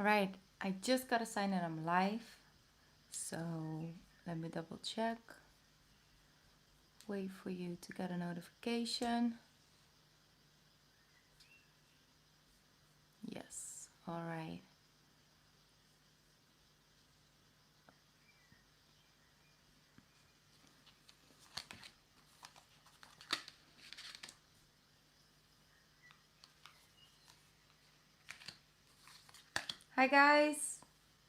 All right, I just got a sign that I'm live. So let me double check. Wait for you to get a notification. Yes, all right. Hi guys,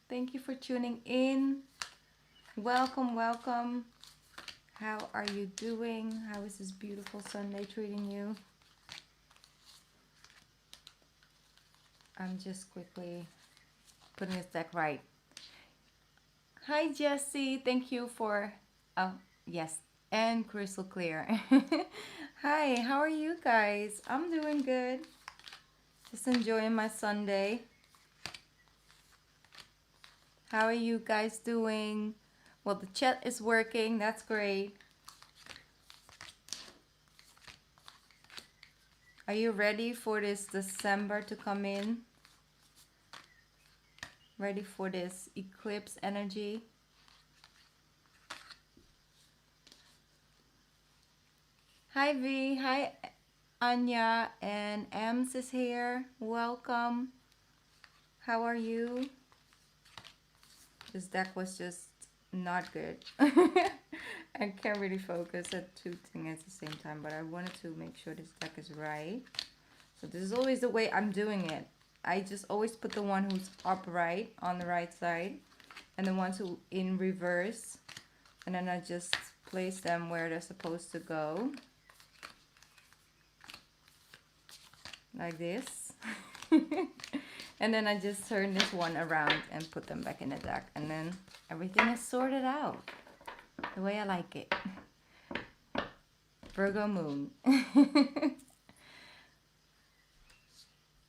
thank you for tuning in. Welcome, welcome. How are you doing? How is this beautiful Sunday treating you? I'm just quickly putting this deck right. Hi Jessie, thank you for, oh yes, and crystal clear. Hi, how are you guys? I'm doing good. Just enjoying my Sunday. How are you guys doing? Well, the chat is working. That's great. Are you ready for this December to come in? Ready for this eclipse energy? Hi V, hi Anya, and Ems is here. Welcome. How are you? This deck was just not good. I can't really focus at two things at the same time, but I wanted to make sure this deck is right. So this is always the way I'm doing it. I just always put the one who's upright on the right side and the ones who in reverse, and then I just place them where they're supposed to go, like this. And then I just turn this one around and put them back in the deck, and then everything is sorted out the way I like it. Virgo moon.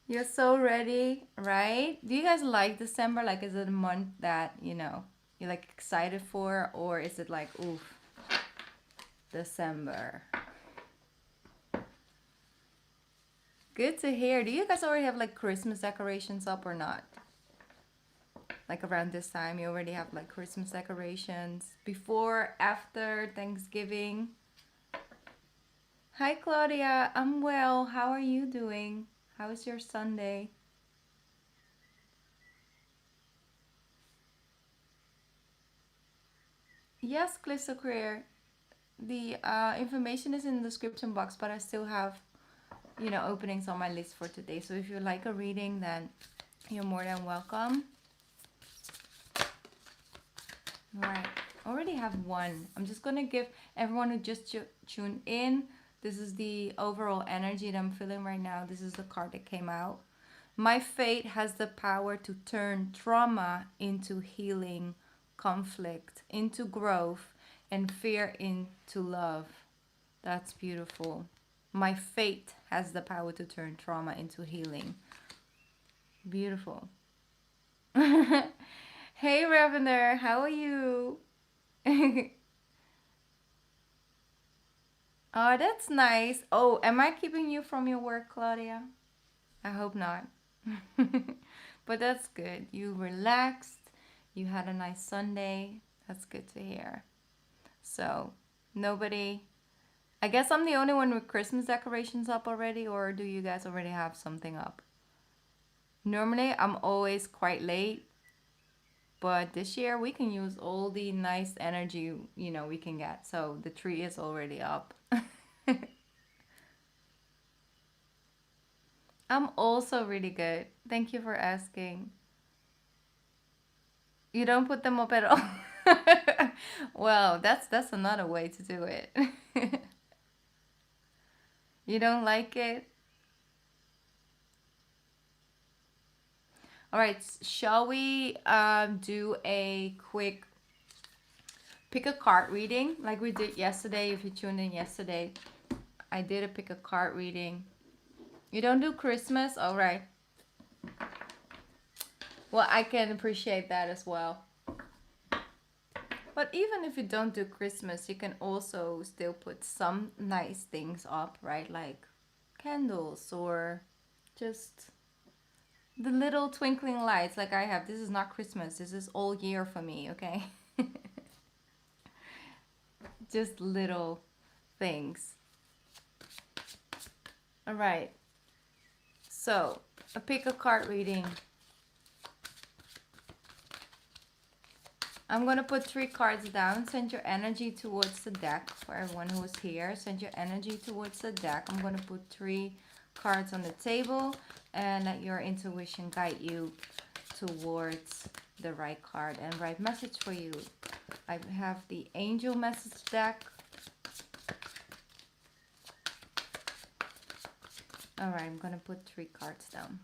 You're so ready, right? Do you guys like December? Like, is it a month that, you're like excited for, or is it like, oof, December? Good to hear. Do you guys already have like Christmas decorations up or not? Like around this time, you already have like Christmas decorations before, after Thanksgiving. Hi Claudia, I'm well. How are you doing? How is your Sunday? Yes, Crystal Career. The information is in the description box, but I still have, openings on my list for today. So if you like a reading, then you're more than welcome. All right, already have one. I'm just gonna give everyone who just tuned in. This is the overall energy that I'm feeling right now. This is the card that came out. My fate has the power to turn trauma into healing, conflict into growth, and fear into love. That's beautiful. My fate has the power to turn trauma into healing. Beautiful. Hey, Ravender, how are you? Oh, that's nice. Oh, am I keeping you from your work, Claudia? I hope not. But that's good. You relaxed. You had a nice Sunday. That's good to hear. So, nobody. I guess I'm the only one with Christmas decorations up already, or do you guys already have something up? Normally, I'm always quite late, but this year we can use all the nice energy, we can get. So, the tree is already up. I'm also really good. Thank you for asking. You don't put them up at all. Well, that's another way to do it. You don't like it? All right, shall we do a quick pick a card reading like we did yesterday? If you tuned in yesterday, I did a pick a card reading. You don't do Christmas? All right. Well, I can appreciate that as well. But even if you don't do Christmas, you can also still put some nice things up, right? Like candles or just The little twinkling lights like I have. This is not Christmas. This is all year for me, okay? Just little things. All right. So, a pick a card reading. I'm going to put 3 cards down. Send your energy towards the deck for everyone who is here. Send your energy towards the deck. I'm going to put 3 cards on the table and let your intuition guide you towards the right card and right message for you. I have the angel message deck. All right, I'm going to put 3 cards down.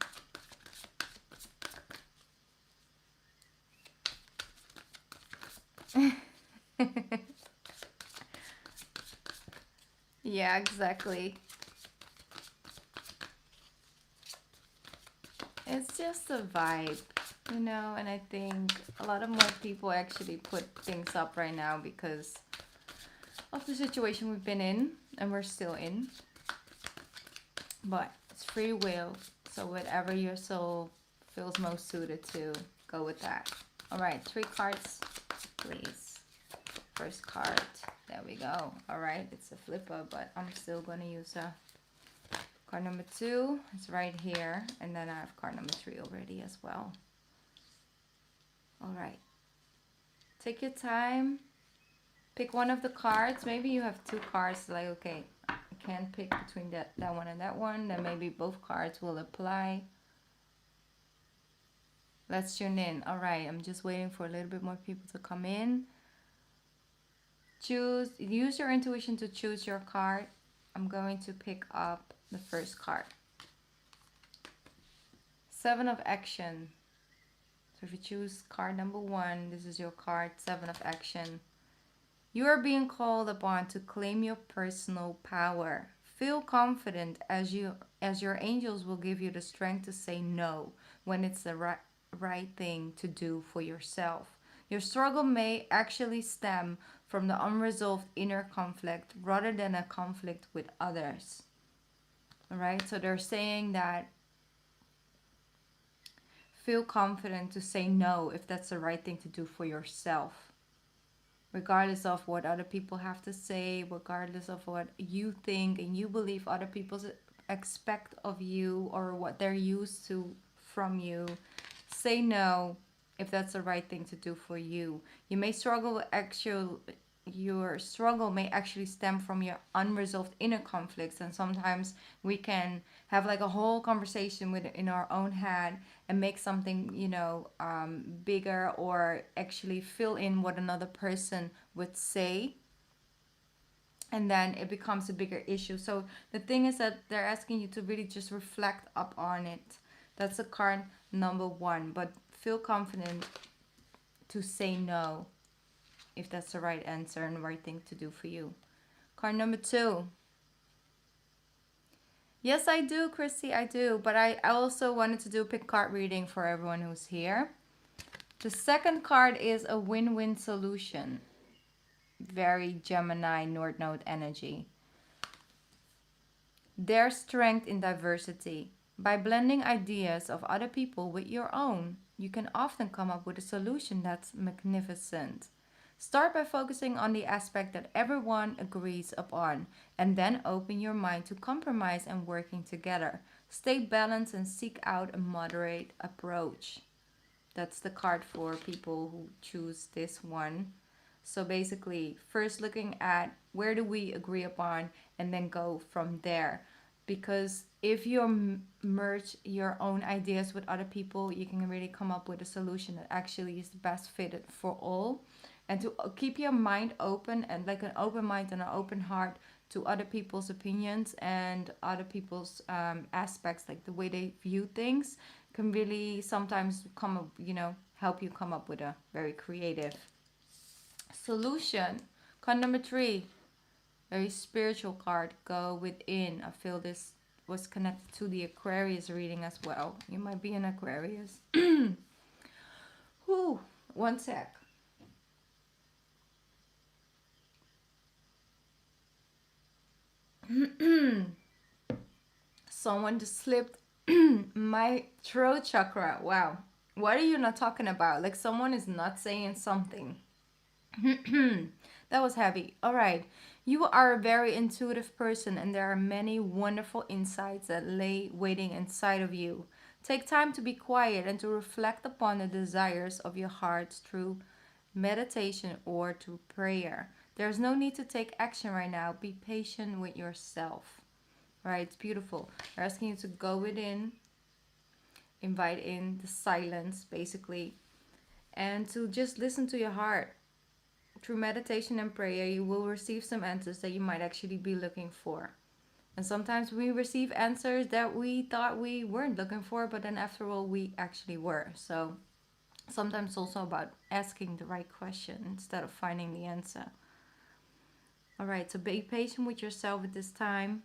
Yeah, exactly. It's just a vibe, you know, and I think a lot of more people actually put things up right now because of the situation we've been in and we're still in. But it's free will, so whatever your soul feels most suited to, go with that. All right, 3 cards, please. First card, there we go. All right, it's a flipper, but I'm still going to use a card number 2. It's right here, and then I have card number 3 already as well. All right, take your time. Pick one of the cards. Maybe you have 2 cards, like, okay, I can't pick between that one and that one. Then maybe both cards will apply. Let's tune in. All right, I'm just waiting for a little bit more people to come in. Use your intuition to choose your card. I'm going to pick up the first card. 7 of Action. So if you choose card number 1, this is your card, 7 of Action. You are being called upon to claim your personal power. Feel confident as your angels will give you the strength to say no when it's the right thing to do for yourself. Your struggle may actually stem from the unresolved inner conflict rather than a conflict with others. All right, so they're saying that feel confident to say no if that's the right thing to do for yourself. Regardless of what other people have to say, regardless of what you think and you believe other people expect of you or what they're used to from you, say no if that's the right thing to do for you. You may struggle with your struggle may actually stem from your unresolved inner conflicts, and sometimes we can have like a whole conversation in our own head and make something, you know, bigger, or actually fill in what another person would say, and then it becomes a bigger issue. So the thing is that they're asking you to really just reflect up on it. That's a card number 1, but feel confident to say no if that's the right answer and the right thing to do for you. Card number 2. Yes, I do, Christy, I do. But I also wanted to do a pick card reading for everyone who's here. The second card is a win-win solution. Very Gemini North Node energy. There's strength in diversity. By blending ideas of other people with your own, you can often come up with a solution that's magnificent. Start by focusing on the aspect that everyone agrees upon, and then open your mind to compromise and working together. Stay balanced and seek out a moderate approach. That's the card for people who choose this one. So basically, first looking at where do we agree upon, and then go from there. Because if you merge your own ideas with other people, you can really come up with a solution that actually is the best fitted for all. And to keep your mind open, and like an open mind and an open heart to other people's opinions and other people's aspects, like the way they view things, can really sometimes come up, you know, help you come up with a very creative solution. Card number 3, very spiritual card. Go within. I feel this was connected to the Aquarius reading as well. You might be an Aquarius. Whew, one sec. Someone just slipped My throat chakra. Wow. What are you not talking about? Like someone is not saying something. That was heavy. All right. You are a very intuitive person, and there are many wonderful insights that lay waiting inside of you. Take time to be quiet and to reflect upon the desires of your heart through meditation or through prayer. There's no need to take action right now. Be patient with yourself. All right, it's beautiful. They're asking you to go within, invite in the silence, basically, and to just listen to your heart. Through meditation and prayer, you will receive some answers that you might actually be looking for. And sometimes we receive answers that we thought we weren't looking for, but then after all, we actually were. So sometimes it's also about asking the right question instead of finding the answer. All right, so be patient with yourself at this time.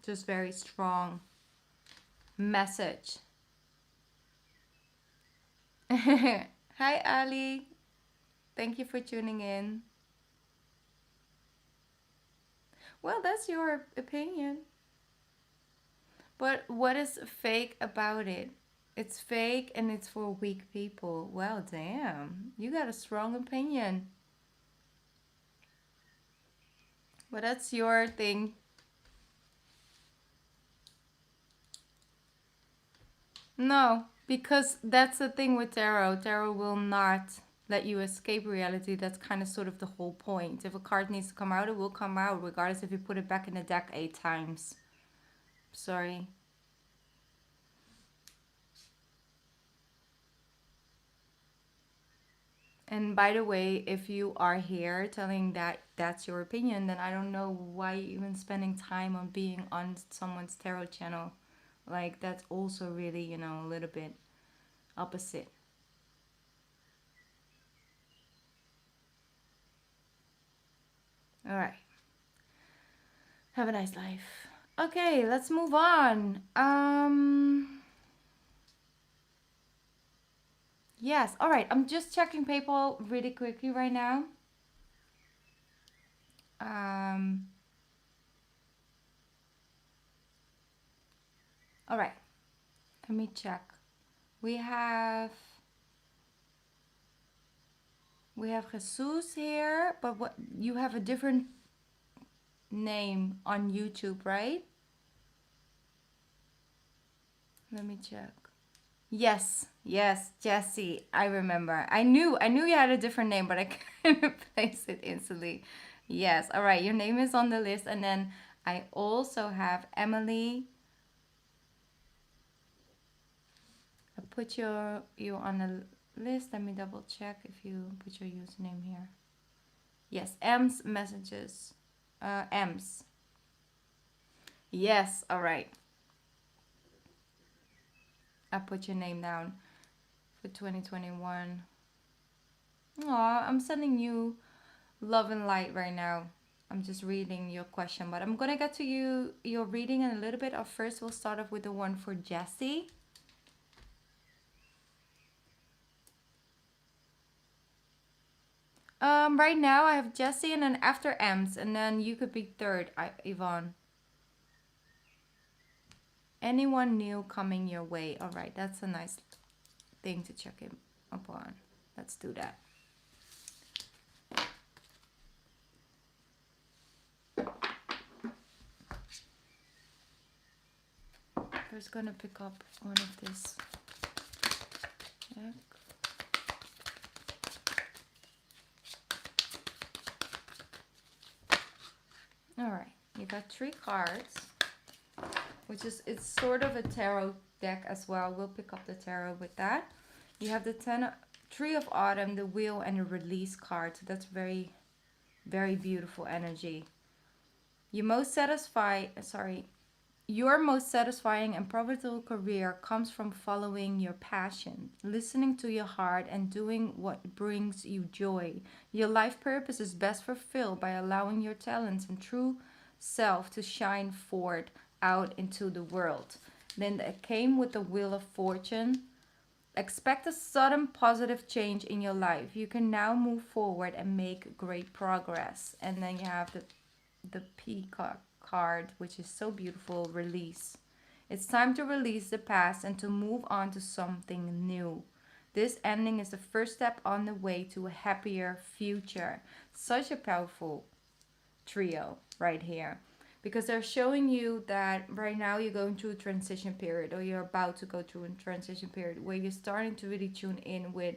Just very strong message. Hi, Ali. Thank you for tuning in. Well, that's your opinion. But what is fake about it? It's fake and it's for weak people. Well, damn. You got a strong opinion. But that's your thing. No, because that's the thing with tarot. Tarot will not let you escape reality. That's kind of sort of the whole point. If a card needs to come out, it will come out, regardless if you put it back in the deck 8 times. Sorry. And by the way, if you are here telling that that's your opinion, then I don't know why you're even spending time on being on someone's tarot channel. Like, that's also really, a little bit opposite. All right. Have a nice life. Okay, let's move on. Yes. All right. I'm just checking PayPal really quickly right now. Um. All right. Let me check. We have we have Jesus here, but what you have a different name on YouTube, right? Let me check. Yes, yes, Jesse. I remember. I knew you had a different name, but I couldn't place it instantly. Yes. All right. Your name is on the list, and then I also have Emily. I put you on the list. Let me double check if you put your username here. Yes, M's messages. M's. Yes. All right. I put your name down for 2021. Aw, I'm sending you love and light right now. I'm just reading your question, but I'm gonna get to your reading in a little bit. First, we'll start off with the one for Jessie. Right now I have Jessie, and then after M's, and then you could be third, Yvonne. Anyone new coming your way? All right, that's a nice thing to check in upon. Let's do that. Who's gonna pick up one of this? Check. All right, you got 3 cards, which is, it's sort of a tarot deck as well. We'll pick up the tarot with that. You have the Tree of Autumn, the Wheel, and the Release card. So that's very, very beautiful energy. Your most satisfying and profitable career comes from following your passion, listening to your heart, and doing what brings you joy. Your life purpose is best fulfilled by allowing your talents and true self to shine forth out into the world. Then it came with the Wheel of Fortune. Expect a sudden positive change in your life. You can now move forward and make great progress. And then you have the Peacock card, which is so beautiful, Release. It's time to release the past and to move on to something new. This ending is the first step on the way to a happier future. Such a powerful trio right here, because they're showing you that right now you're going through a transition period, or you're about to go through a transition period where you're starting to really tune in with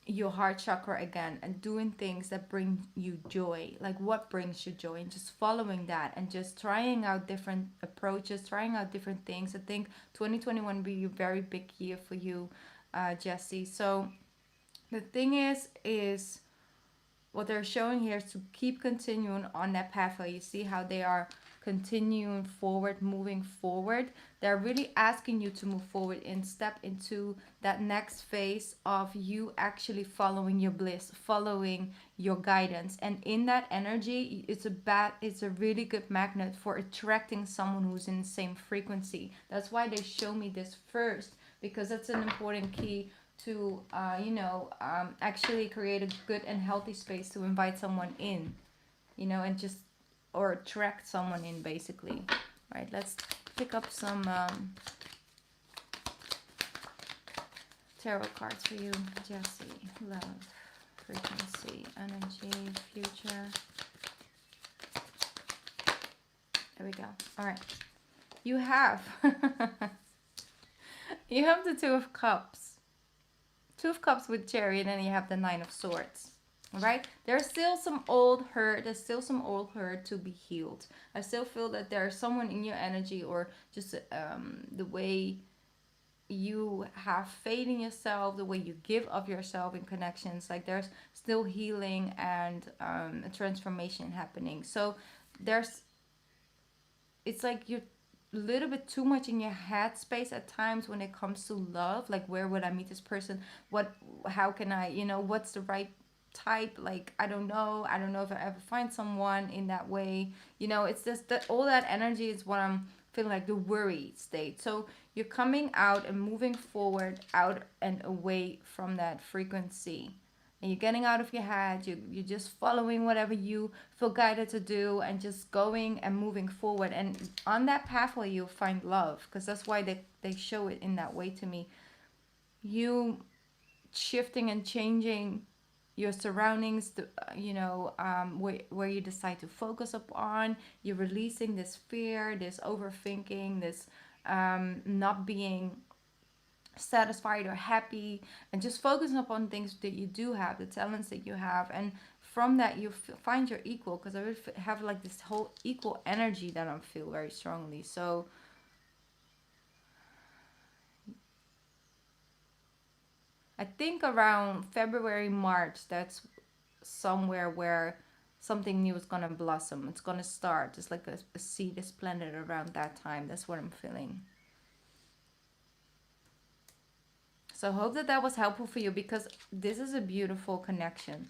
your heart chakra again and doing things that bring you joy. Like what brings you joy, and just following that and just trying out different approaches, trying out different things. I think 2021 will be a very big year for you, Jesse. So the thing is what they're showing here is to keep continuing on that pathway. You see how they are continuing forward, moving forward. They're really asking you to move forward and step into that next phase of you actually following your bliss, following your guidance. And in that energy, it's a really good magnet for attracting someone who's in the same frequency. That's why they show me this first, because that's an important key to actually create a good and healthy space to invite someone in, and just or attract someone in, basically. Right, let's pick up some tarot cards for you, Jesse. Love, frequency, energy, future. There we go. All right, you have you have the Two of Cups. Two of Cups with Chariot, and then you have the Nine of Swords. All right, there's still some old hurt. There's still some old hurt to be healed. I still feel that there's someone in your energy, or just the way you have faith in yourself, the way you give of yourself in connections. Like there's still healing and a transformation happening. So it's like you're a little bit too much in your head space at times when it comes to love. Like, where would I meet this person? How can I, what's the right type? Like, I don't know if I ever find someone in that way. It's just that all that energy is what I'm feeling, like the worry state. So you're coming out and moving forward, out and away from that frequency, and you're getting out of your head. You're just following whatever you feel guided to do, and just going and moving forward. And on that pathway you'll find love, because that's why they show it in that way to me. You shifting and changing your surroundings, where you decide to focus upon. You're releasing this fear, this overthinking, this not being satisfied or happy, and just focusing upon things that you do have, the talents that you have. And from that you find your equal, because I would have like this whole equal energy that I feel very strongly. So I think around February, March, that's somewhere where something new is gonna blossom. It's gonna start. It's like a seed is planted around that time. That's what I'm feeling. So I hope that was helpful for you, because this is a beautiful connection.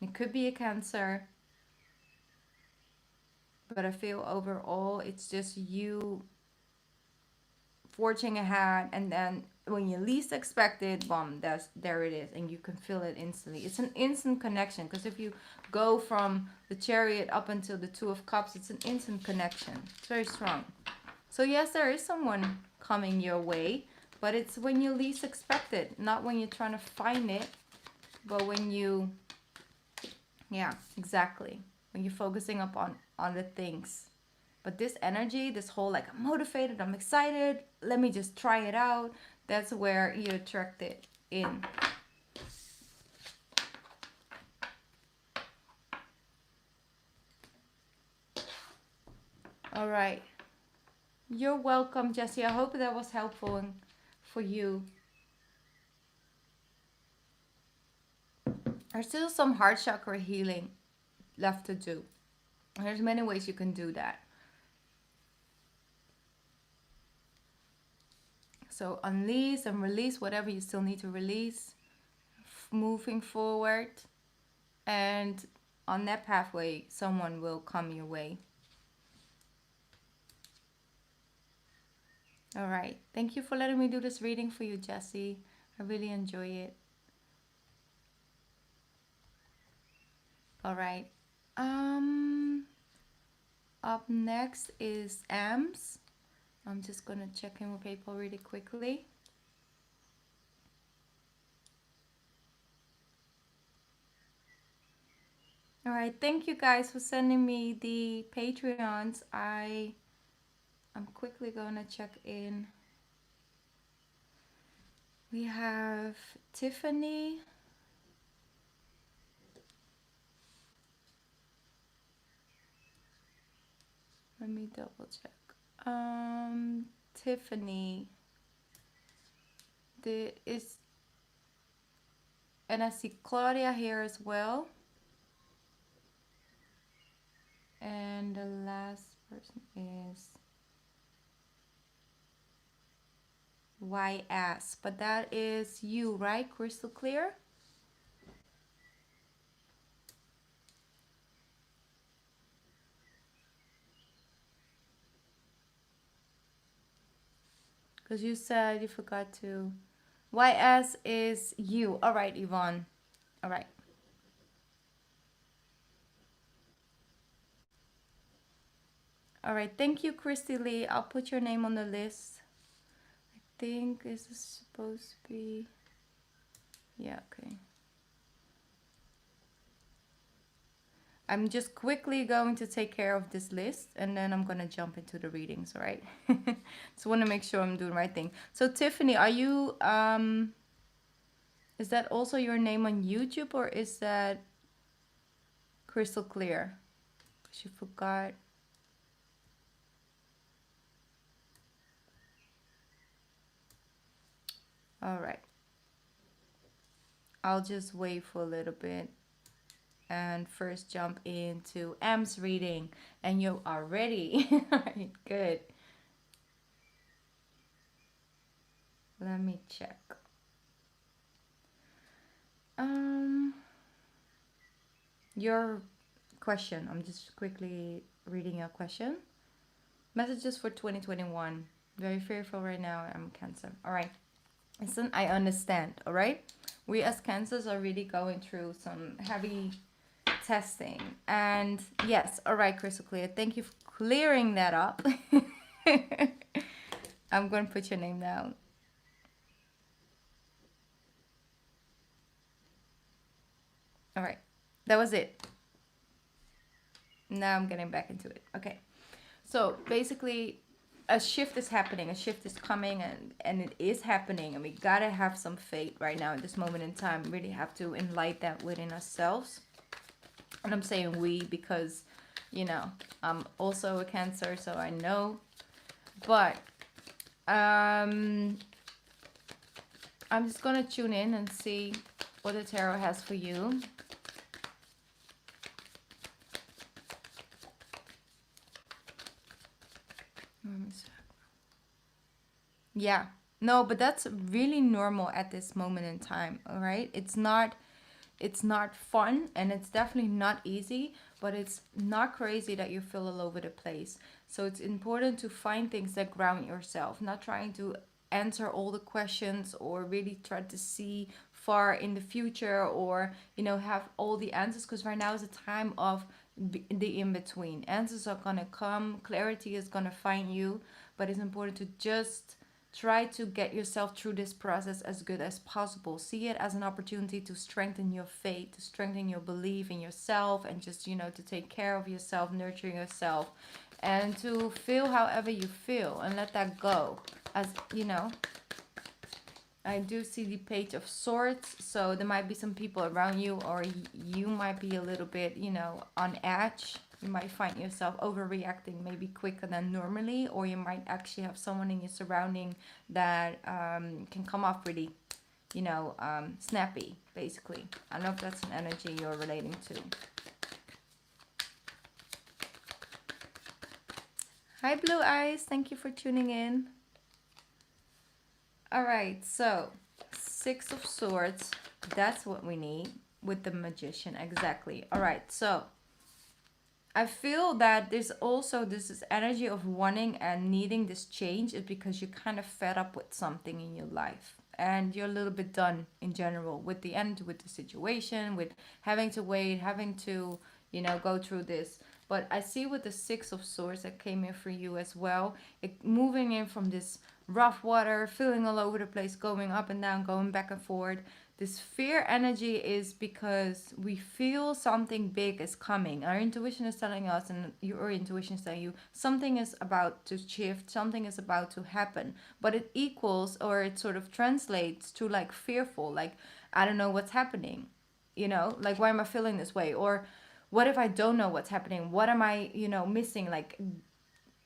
It could be a Cancer, but I feel overall it's just you forging ahead, and then when you least expect it, boom, there it is, and you can feel it instantly. It's an instant connection, because if you go from the Chariot up until the Two of Cups, it's an instant connection. It's very strong. So yes, there is someone coming your way, but it's when you least expect it, not when you're trying to find it, but when you, yeah, exactly, when you're focusing up on the things. But this energy, this whole like, I'm motivated, I'm excited, let me just try it out, that's where you attract it in. All right. You're welcome, Jessie. I hope that was helpful for you. There's still some heart chakra healing left to do. There's many ways you can do that. So unleash and release whatever you still need to release, moving forward, and on that pathway, someone will come your way. All right. Thank you for letting me do this reading for you, Jessie. I really enjoy it. All right. Up next is Ems. I'm just gonna check in with people really quickly. All right, thank you guys for sending me the Patreons. I'm quickly gonna check in. We have Tiffany. Let me double check. Tiffany. The is and I see Claudia here as well. And the last person is YS. But that is you, right? Crystal clear? Because you said you forgot to. YS is you. All right, Yvonne. All right. All right. Thank you, Christy Lee. I'll put your name on the list. I think this is supposed to be. Yeah, okay. I'm just quickly going to take care of this list and then I'm going to jump into the readings, all right? Just want to make sure I'm doing the right thing. So Tiffany, are you is that also your name on YouTube or is that crystal clear? Because you forgot. All right. I'll just wait for a little bit and first jump into M's reading and you are ready. All right, good. Let me check. Your question. I'm just quickly reading your question. Messages for 2021. Very fearful right now. I'm Cancer. All right. Listen, I understand. All right. We as Cancers are really going through some heavy testing. And yes, all right, crystal clear. Thank you for clearing that up. I'm going to put your name down. All right. That was it. Now I'm getting back into it. Okay. So basically, a shift is happening. A shift is coming, and it is happening. And we gotta have some faith right now at this moment in time. Really have to enlighten that within ourselves. And I'm saying we because, you know, I'm also a Cancer, so I know. But I'm just gonna tune in and see what the tarot has for you. Yeah. No, but that's really normal at this moment in time, all right? It's not fun and it's definitely not easy, but it's not crazy that you feel all over the place. So it's important to find things that ground yourself, not trying to answer all the questions or really try to see far in the future or, you know, have all the answers, because right now is a time of the in between. Answers are going to come, clarity is going to find you, but it's important to just try to get yourself through this process as good as possible. See it as an opportunity to strengthen your faith, to strengthen your belief in yourself, and just, you know, to take care of yourself, nurture yourself, and to feel however you feel and let that go. As you know, I do see the Page of Swords, so there might be some people around you, or you might be a little bit, you know, on edge. You might find yourself overreacting maybe quicker than normally, or you might actually have someone in your surrounding that can come off really, you know, snappy, basically. I don't know if that's an energy you're relating to. Hi, Blue Eyes. Thank you for tuning in. All right, so Six of Swords. That's what we need with the Magician. Exactly. All right, so I feel that there's also this energy of wanting and needing this change is because you're kind of fed up with something in your life. And you're a little bit done in general with the end, with the situation, with having to wait, having to, you know, go through this But I see with the Six of Swords that came in for you as well, moving in from this rough water, feeling all over the place, going up and down, going back and forth. This fear energy is because we feel something big is coming. Our intuition is telling us, and your intuition is telling you, something is about to shift, something is about to happen. But it equals, or it sort of translates to like fearful, like, I don't know what's happening. Like, why am I feeling this way? Or what if I don't know what's happening? What am I, missing? Like,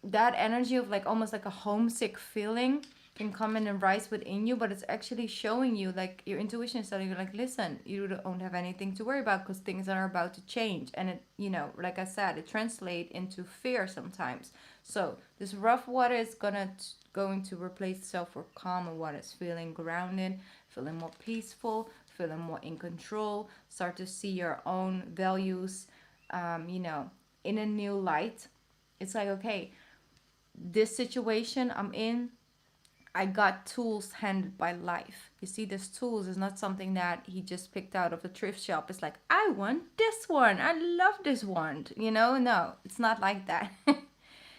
that energy of like almost like a homesick feeling can come in and rise within you, but it's actually showing you, like, your intuition is telling you, like, listen, you don't have anything to worry about because things are about to change. And it, like I said, it translates into fear sometimes. So this rough water is going to replace itself with calmer waters, feeling grounded, feeling more peaceful, feeling more in control, start to see your own values, in a new light. It's like, okay, this situation I'm in, I got tools handed by life. You see, this tools is not something that he just picked out of a thrift shop. It's like, I want this one. I love this one. No, it's not like that.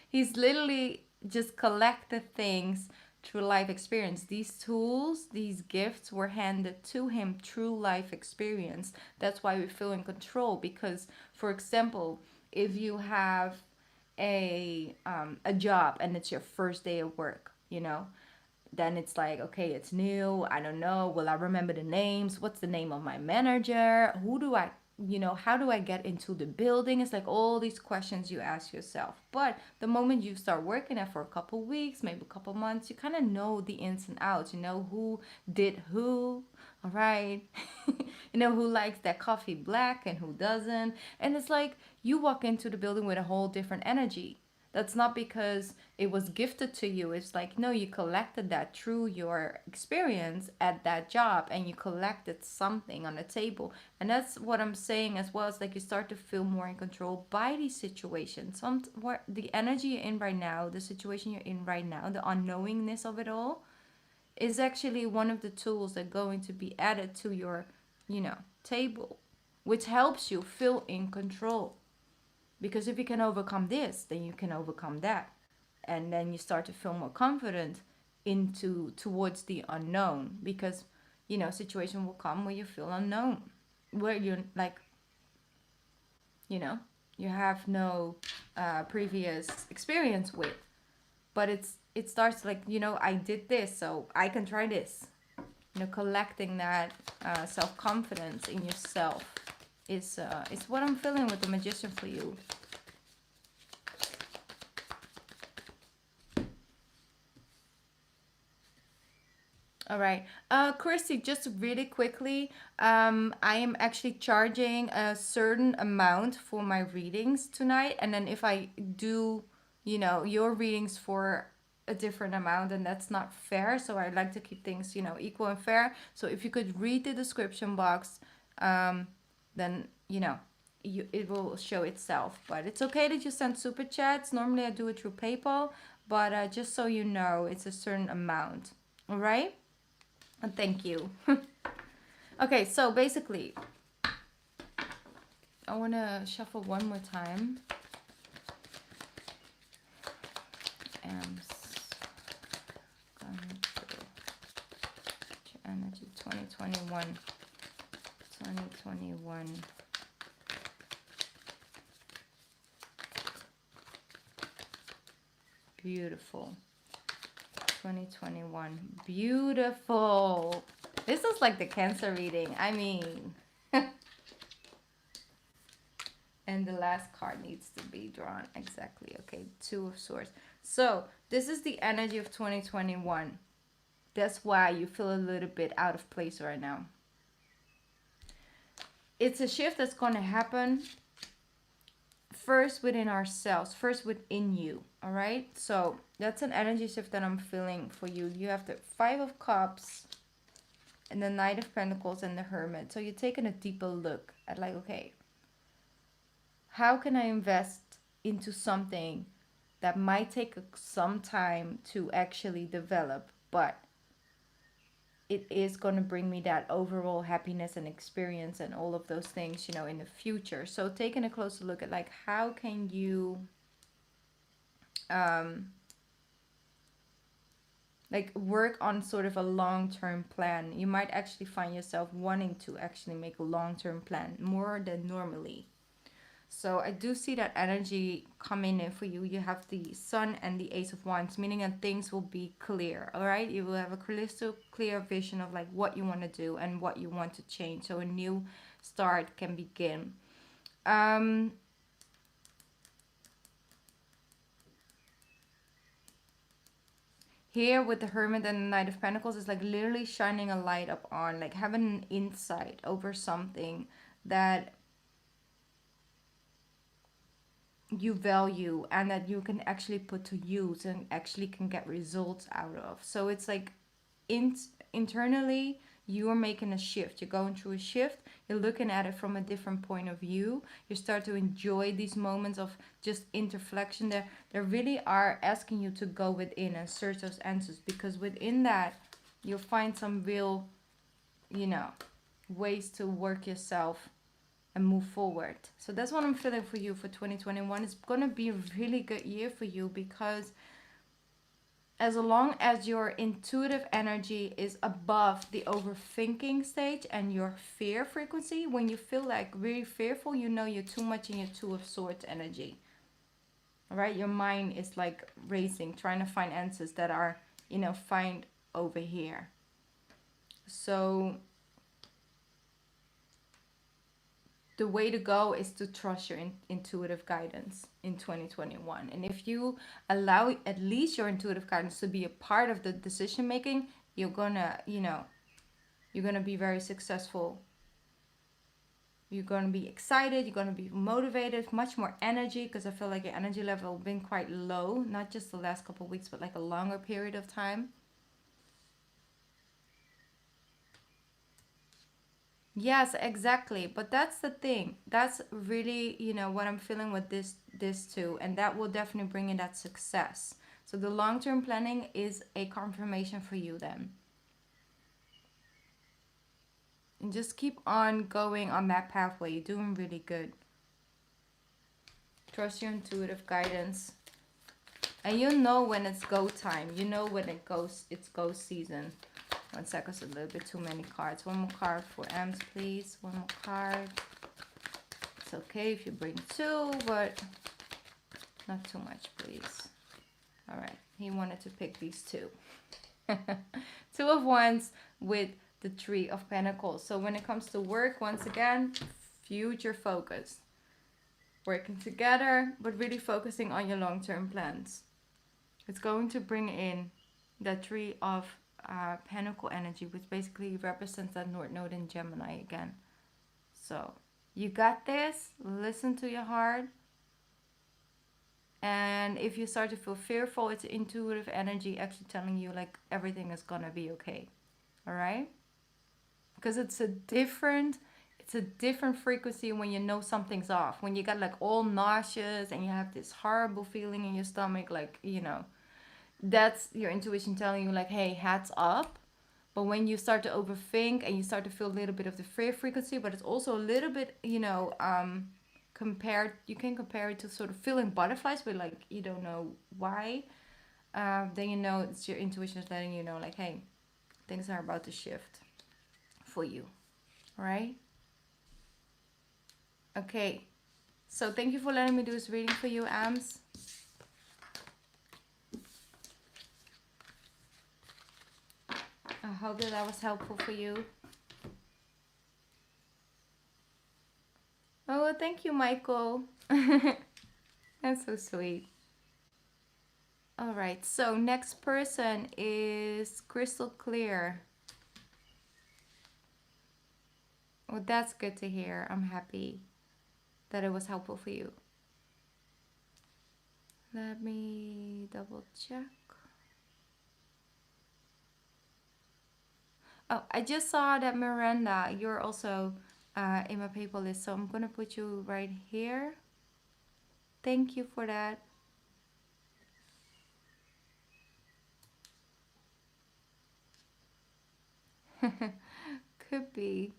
He's literally just collected things through life experience. These tools, these gifts were handed to him through life experience. That's why we feel in control. Because, for example, if you have a job and it's your first day of work, then it's like, okay, it's new, I don't know, will I remember the names, what's the name of my manager, who do I, how do I get into the building? It's like all these questions you ask yourself. But the moment you start working it for a couple weeks, maybe a couple months, you kind of know the ins and outs. You know who did who, all right. You know who likes that coffee black and who doesn't. And it's like you walk into the building with a whole different energy. That's not because it was gifted to you. It's like, no, you collected that through your experience at that job, and you collected something on the table. And that's what I'm saying as well. It's like you start to feel more in control by these situations. The energy you're in right now, the situation you're in right now, the unknowingness of it all is actually one of the tools that are going to be added to your, table, which helps you feel in control. Because if you can overcome this, then you can overcome that. And then you start to feel more confident towards the unknown. Because, situation will come where you feel unknown. Where you're like, you have no previous experience with. But it starts like, I did this, so I can try this. Collecting that self-confidence in yourself is what I'm feeling with the Magician for you. All right. Christy, just really quickly, I am actually charging a certain amount for my readings tonight. And then if I do, your readings for a different amount, then that's not fair. So I like to keep things, equal and fair. So if you could read the description box, then, it will show itself. But it's okay to just send super chats. Normally I do it through PayPal. But just so you know, it's a certain amount. All right? And thank you. Okay, so basically, I want to shuffle one more time. And energy 2021. 2021. Beautiful. 2021. Beautiful. This is like the Cancer reading. I mean. And the last card needs to be drawn. Exactly. Okay. Two of Swords. So this is the energy of 2021. That's why you feel a little bit out of place right now. It's a shift that's going to happen first within ourselves, first within you. All right, so that's an energy shift that I'm feeling for you. You have the Five of Cups and the Knight of Pentacles and the Hermit. So you're taking a deeper look at like, okay, how can I invest into something that might take some time to actually develop, but it is going to bring me that overall happiness and experience and all of those things, in the future. So taking a closer look at like how can you um like work on sort of a long-term plan. You might actually find yourself wanting to actually make a long-term plan more than normally. So I do see that energy coming in for you. You have the Sun and the Ace of Wands, meaning that things will be clear. All right, you will have a crystal clear vision of like what you want to do and what you want to change. So a new start can begin. Um, Here with the Hermit and the Knight of Pentacles is like literally shining a light up on, like having an insight over something that you value and that you can actually put to use and actually can get results out of. So it's like internally you're making a shift. You're going through a shift. You're looking at it from a different point of view. You start to enjoy these moments of just interflexion. They really are asking you to go within and search those answers, because within that you'll find some real, ways to work yourself and move forward. So that's what I'm feeling for you for 2021. It's going to be a really good year for you, because as long as your intuitive energy is above the overthinking stage and your fear frequency, when you feel like really fearful, you're too much in your Two of Swords energy. All right, your mind is like racing, trying to find answers that are, find over here. So the way to go is to trust your intuitive guidance in 2021. And if you allow at least your intuitive guidance to be a part of the decision making, you're gonna, you're gonna be very successful. You're gonna be excited, you're gonna be motivated, much more energy, because I feel like your energy level has been quite low, not just the last couple of weeks, but like a longer period of time. Yes, exactly. But that's the thing. That's really, what I'm feeling with this too. And that will definitely bring in that success. So the long-term planning is a confirmation for you then. And just keep on going on that pathway. You're doing really good. Trust your intuitive guidance. And you know when it's go time. You know when it's go season. One second, it's a little bit too many cards. One more card for Ems, please. One more card. It's okay if you bring two, but not too much, please. All right, he wanted to pick these two. Two of Wands with the Three of Pentacles. So when it comes to work, once again, future focus. Working together, but really focusing on your long-term plans. It's going to bring in the Three of Pentacle energy, which basically represents that North Node in Gemini again. So you got this. Listen to your heart. And if you start to feel fearful, it's intuitive energy actually telling you like everything is gonna be okay. All right? Because it's a different frequency when you know something's off. When you got like all nauseous and you have this horrible feeling in your stomach, like, that's your intuition telling you like, hey, hats up. But when you start to overthink and you start to feel a little bit of the fear frequency, but it's also a little bit, you can compare it to sort of feeling butterflies, but like you don't know why. Then it's your intuition is letting you know like, hey, things are about to shift for you. All right? Okay. So thank you for letting me do this reading for you, Ams. I hope that was helpful for you. Oh, thank you, Michael. That's so sweet. All right, so next person is Crystal Clear. Well, that's good to hear. I'm happy that it was helpful for you. Let me double check. Oh, I just saw that Miranda, you're also in my PayPal list, so I'm gonna put you right here. Thank you for that. Could be.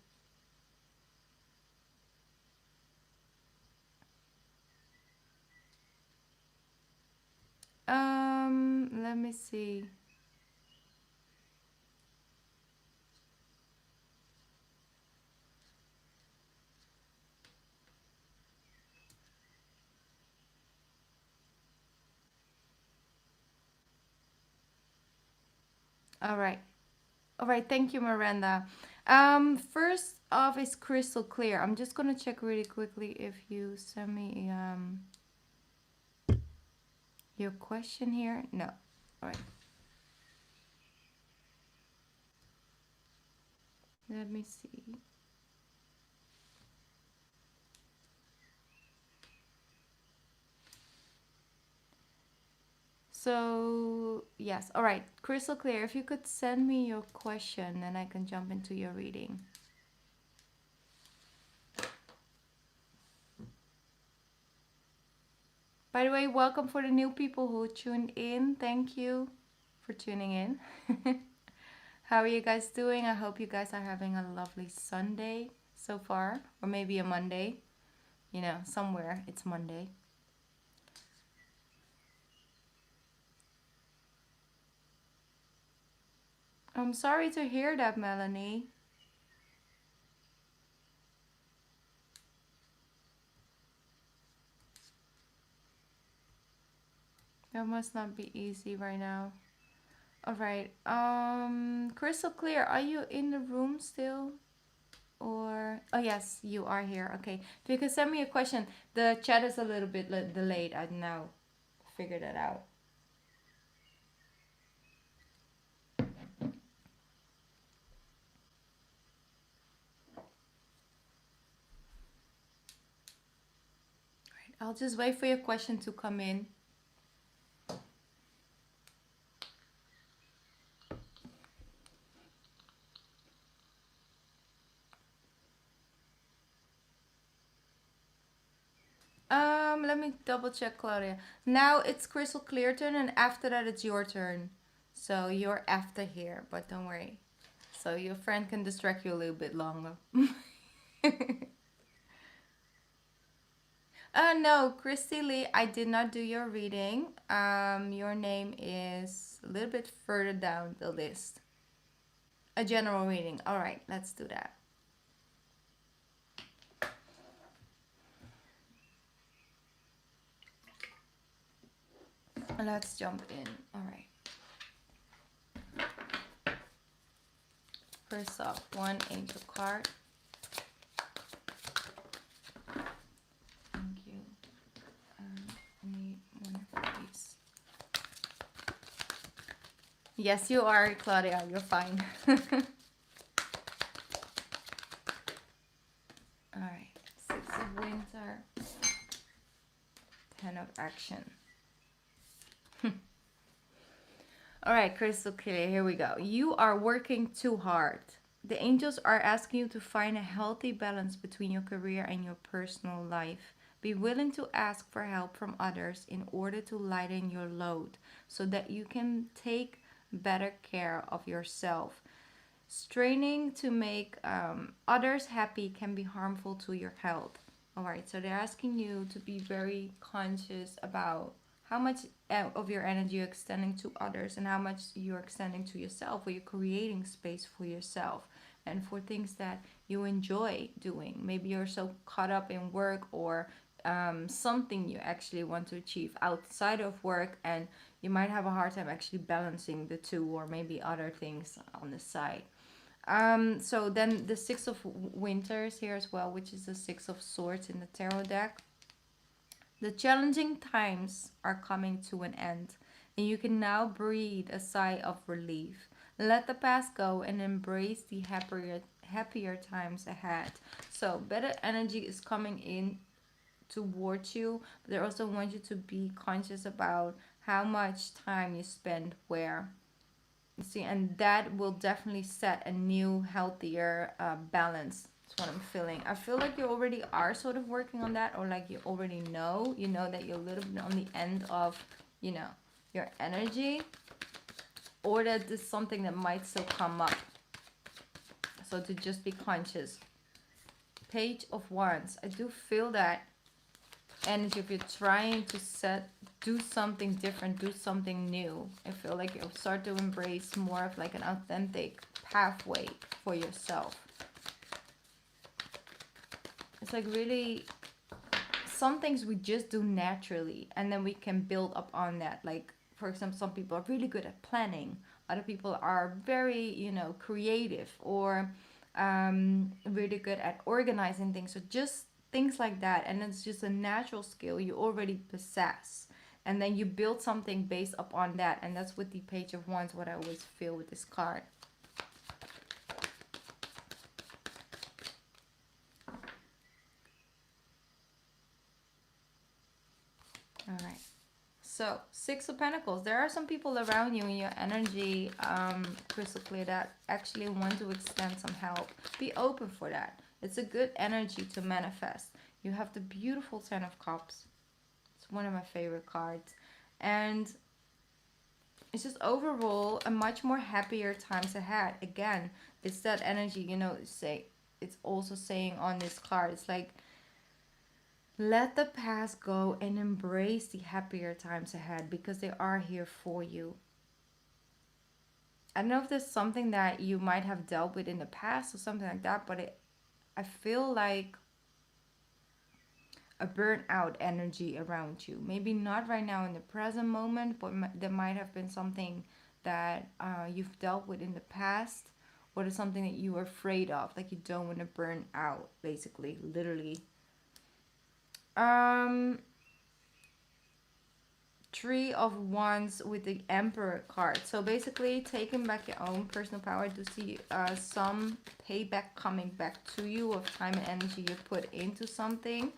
Let me see. All right. All right, thank you, Miranda. First off is crystal clear. I'm just gonna check really quickly if you send me your question here. No. All right. Let me see. So yes, all right, crystal clear. If you could send me your question, then I can jump into your reading. By the way, welcome for the new people who tuned in. Thank you for tuning in. How are you guys doing? I hope you guys are having a lovely Sunday so far, or maybe a Monday. You know, somewhere it's Monday. I'm sorry to hear that, Melanie. That must not be easy right now. All right. Crystal clear. Are you in the room still? Or oh yes, you are here. Okay. If you could send me a question. The chat is a little bit delayed. I now figured that out. I'll just wait for your question to come in. Let me double check, Claudia. Now it's crystal clear turn, and after that it's your turn. So you're after here, but don't worry. So your friend can distract you a little bit longer. No, Christy Lee, I did not do your reading. Your name is a little bit further down the list. A general reading. All right, let's do that. Let's jump in. All right. First off, one angel card. Thank you. I need one of these. Yes, you are, Claudia. You're fine. All right. Six of Winter. 10 of Action. All right, crystal clear. Here we go. You are working too hard. The angels are asking you to find a healthy balance between your career and your personal life. Be willing to ask for help from others in order to lighten your load so that you can take better care of yourself. Straining to make others happy can be harmful to your health. All right, so they're asking you to be very conscious about how much of your energy you're extending to others and how much you're extending to yourself, or you're creating space for yourself and for things that you enjoy doing. Maybe you're so caught up in work, or something you actually want to achieve outside of work, and you might have a hard time actually balancing the two, or maybe other things on the side. So then the Six of Winters here as well, which is the Six of Swords in the tarot deck. The challenging times are coming to an end, and you can now breathe a sigh of relief. Let the past go and embrace the happier times ahead. So better energy is coming in towards you, but they also want you to be conscious about how much time you spend where. You see, and that will definitely set a new, healthier balance. That's what I'm feeling. I feel like you already are sort of working on that, or like you already know, that you're a little bit on the end of, your energy, or that this is something that might still come up. So to just be conscious. Page of Wands. I do feel that energy if you're trying to do something different, do something new. I feel like you'll start to embrace more of like an authentic pathway for yourself. It's like really some things we just do naturally and then we can build up on that. Like, for example, some people are really good at planning, other people are very, you know, creative, or really good at organizing things, so just things like that. And it's just a natural skill you already possess, and then you build something based upon that. And that's with the Page of Wands, what I always feel with this card. All right. So, Six of Pentacles. There are some people around you in your energy, crystal clear, that actually want to extend some help. Be open for that. It's a good energy to manifest. You have the beautiful Ten of Cups. It's one of my favorite cards. And it's just overall a much more happier times ahead. Again, it's that energy, you know, it's also saying on this card, it's like, let the past go and embrace the happier times ahead, because they are here for you. I don't know if there's something that you might have dealt with in the past or something like that, but I feel like a burnout energy around you. Maybe not right now in the present moment, but there might have been something that you've dealt with in the past, or there's something that you were afraid of, like you don't want to burn out, basically, literally. Three of Wands with the Emperor card. So basically, taking back your own personal power, to see some payback coming back to you of time and energy you put into something.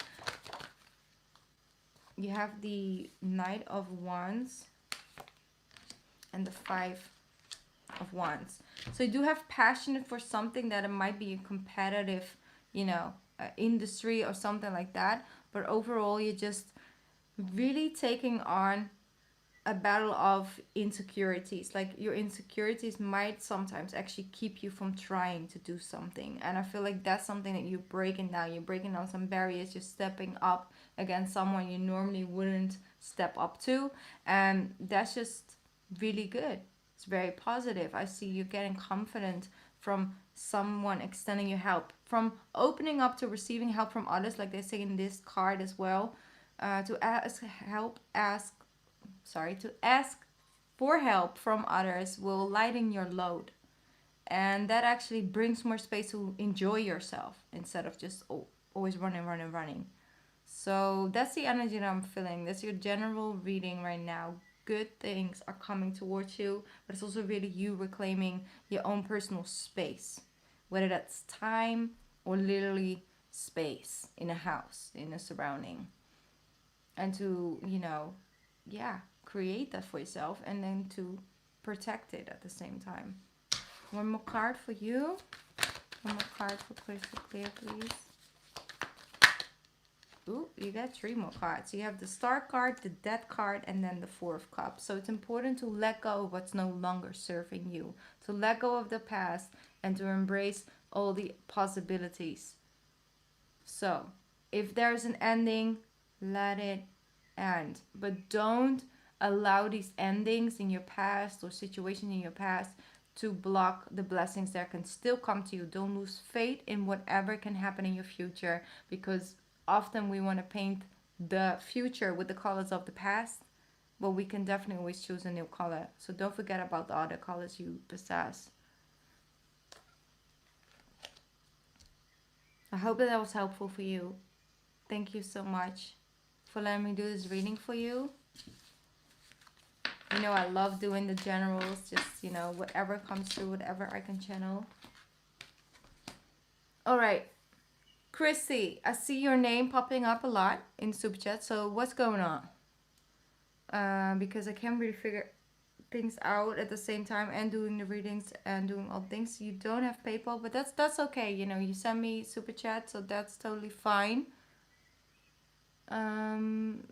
You have the Knight of Wands and the Five of Wands. So you do have passion for something that it might be a competitive, you know, industry or something like that. But overall, you're just really taking on a battle of insecurities. Like, your insecurities might sometimes actually keep you from trying to do something. And I feel like that's something that you're breaking down. You're breaking down some barriers. You're stepping up against someone you normally wouldn't step up to. And that's just really good. It's very positive. I see you getting confident from someone extending you help, from opening up to receiving help from others, like they say in this card as well. To ask for help from others will lighten your load, and that actually brings more space to enjoy yourself instead of just always running. So that's the energy that I'm feeling. That's your general reading right now. Good things are coming towards you, but it's also really you reclaiming your own personal space, whether that's time or literally space in a house, in a surrounding. And to, you know, yeah, create that for yourself, and then to protect it at the same time. One more card for you. One more card for crystal clear, please. Ooh, you got three more cards. You have the Star card, the Death card, and then the Four of Cups. So it's important to let go of what's no longer serving you, to let go of the past, and to embrace all the possibilities. So if there's an ending, let it end. But don't allow these endings in your past or situations in your past to block the blessings that can still come to you. Don't lose faith in whatever can happen in your future, because often we want to paint the future with the colors of the past, but we can definitely always choose a new color. So don't forget about the other colors you possess. I hope that was helpful for you. Thank you so much for letting me do this reading for you. You know, I love doing the generals, just, you know, whatever comes through, whatever I can channel. All right. Chrissy, I see your name popping up a lot in Super Chat, so what's going on? Because I can't really figure things out at the same time, and doing the readings and doing all things. You don't have PayPal, but that's okay. You know, you send me Super Chat, so that's totally fine.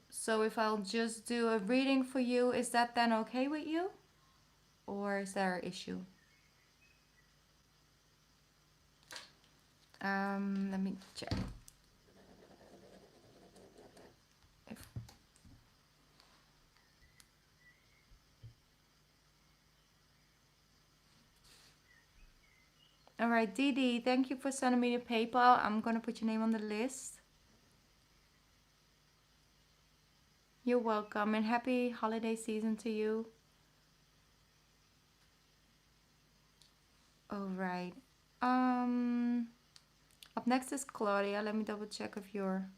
So if I'll just do a reading for you, is that then okay with you? Or is there an issue? Let me check. If All right, Didi, thank you for sending me the PayPal. I'm gonna put your name on the list. You're welcome, and happy holiday season to you. All right. Um, Up next is Claudia. Let me double check if you're.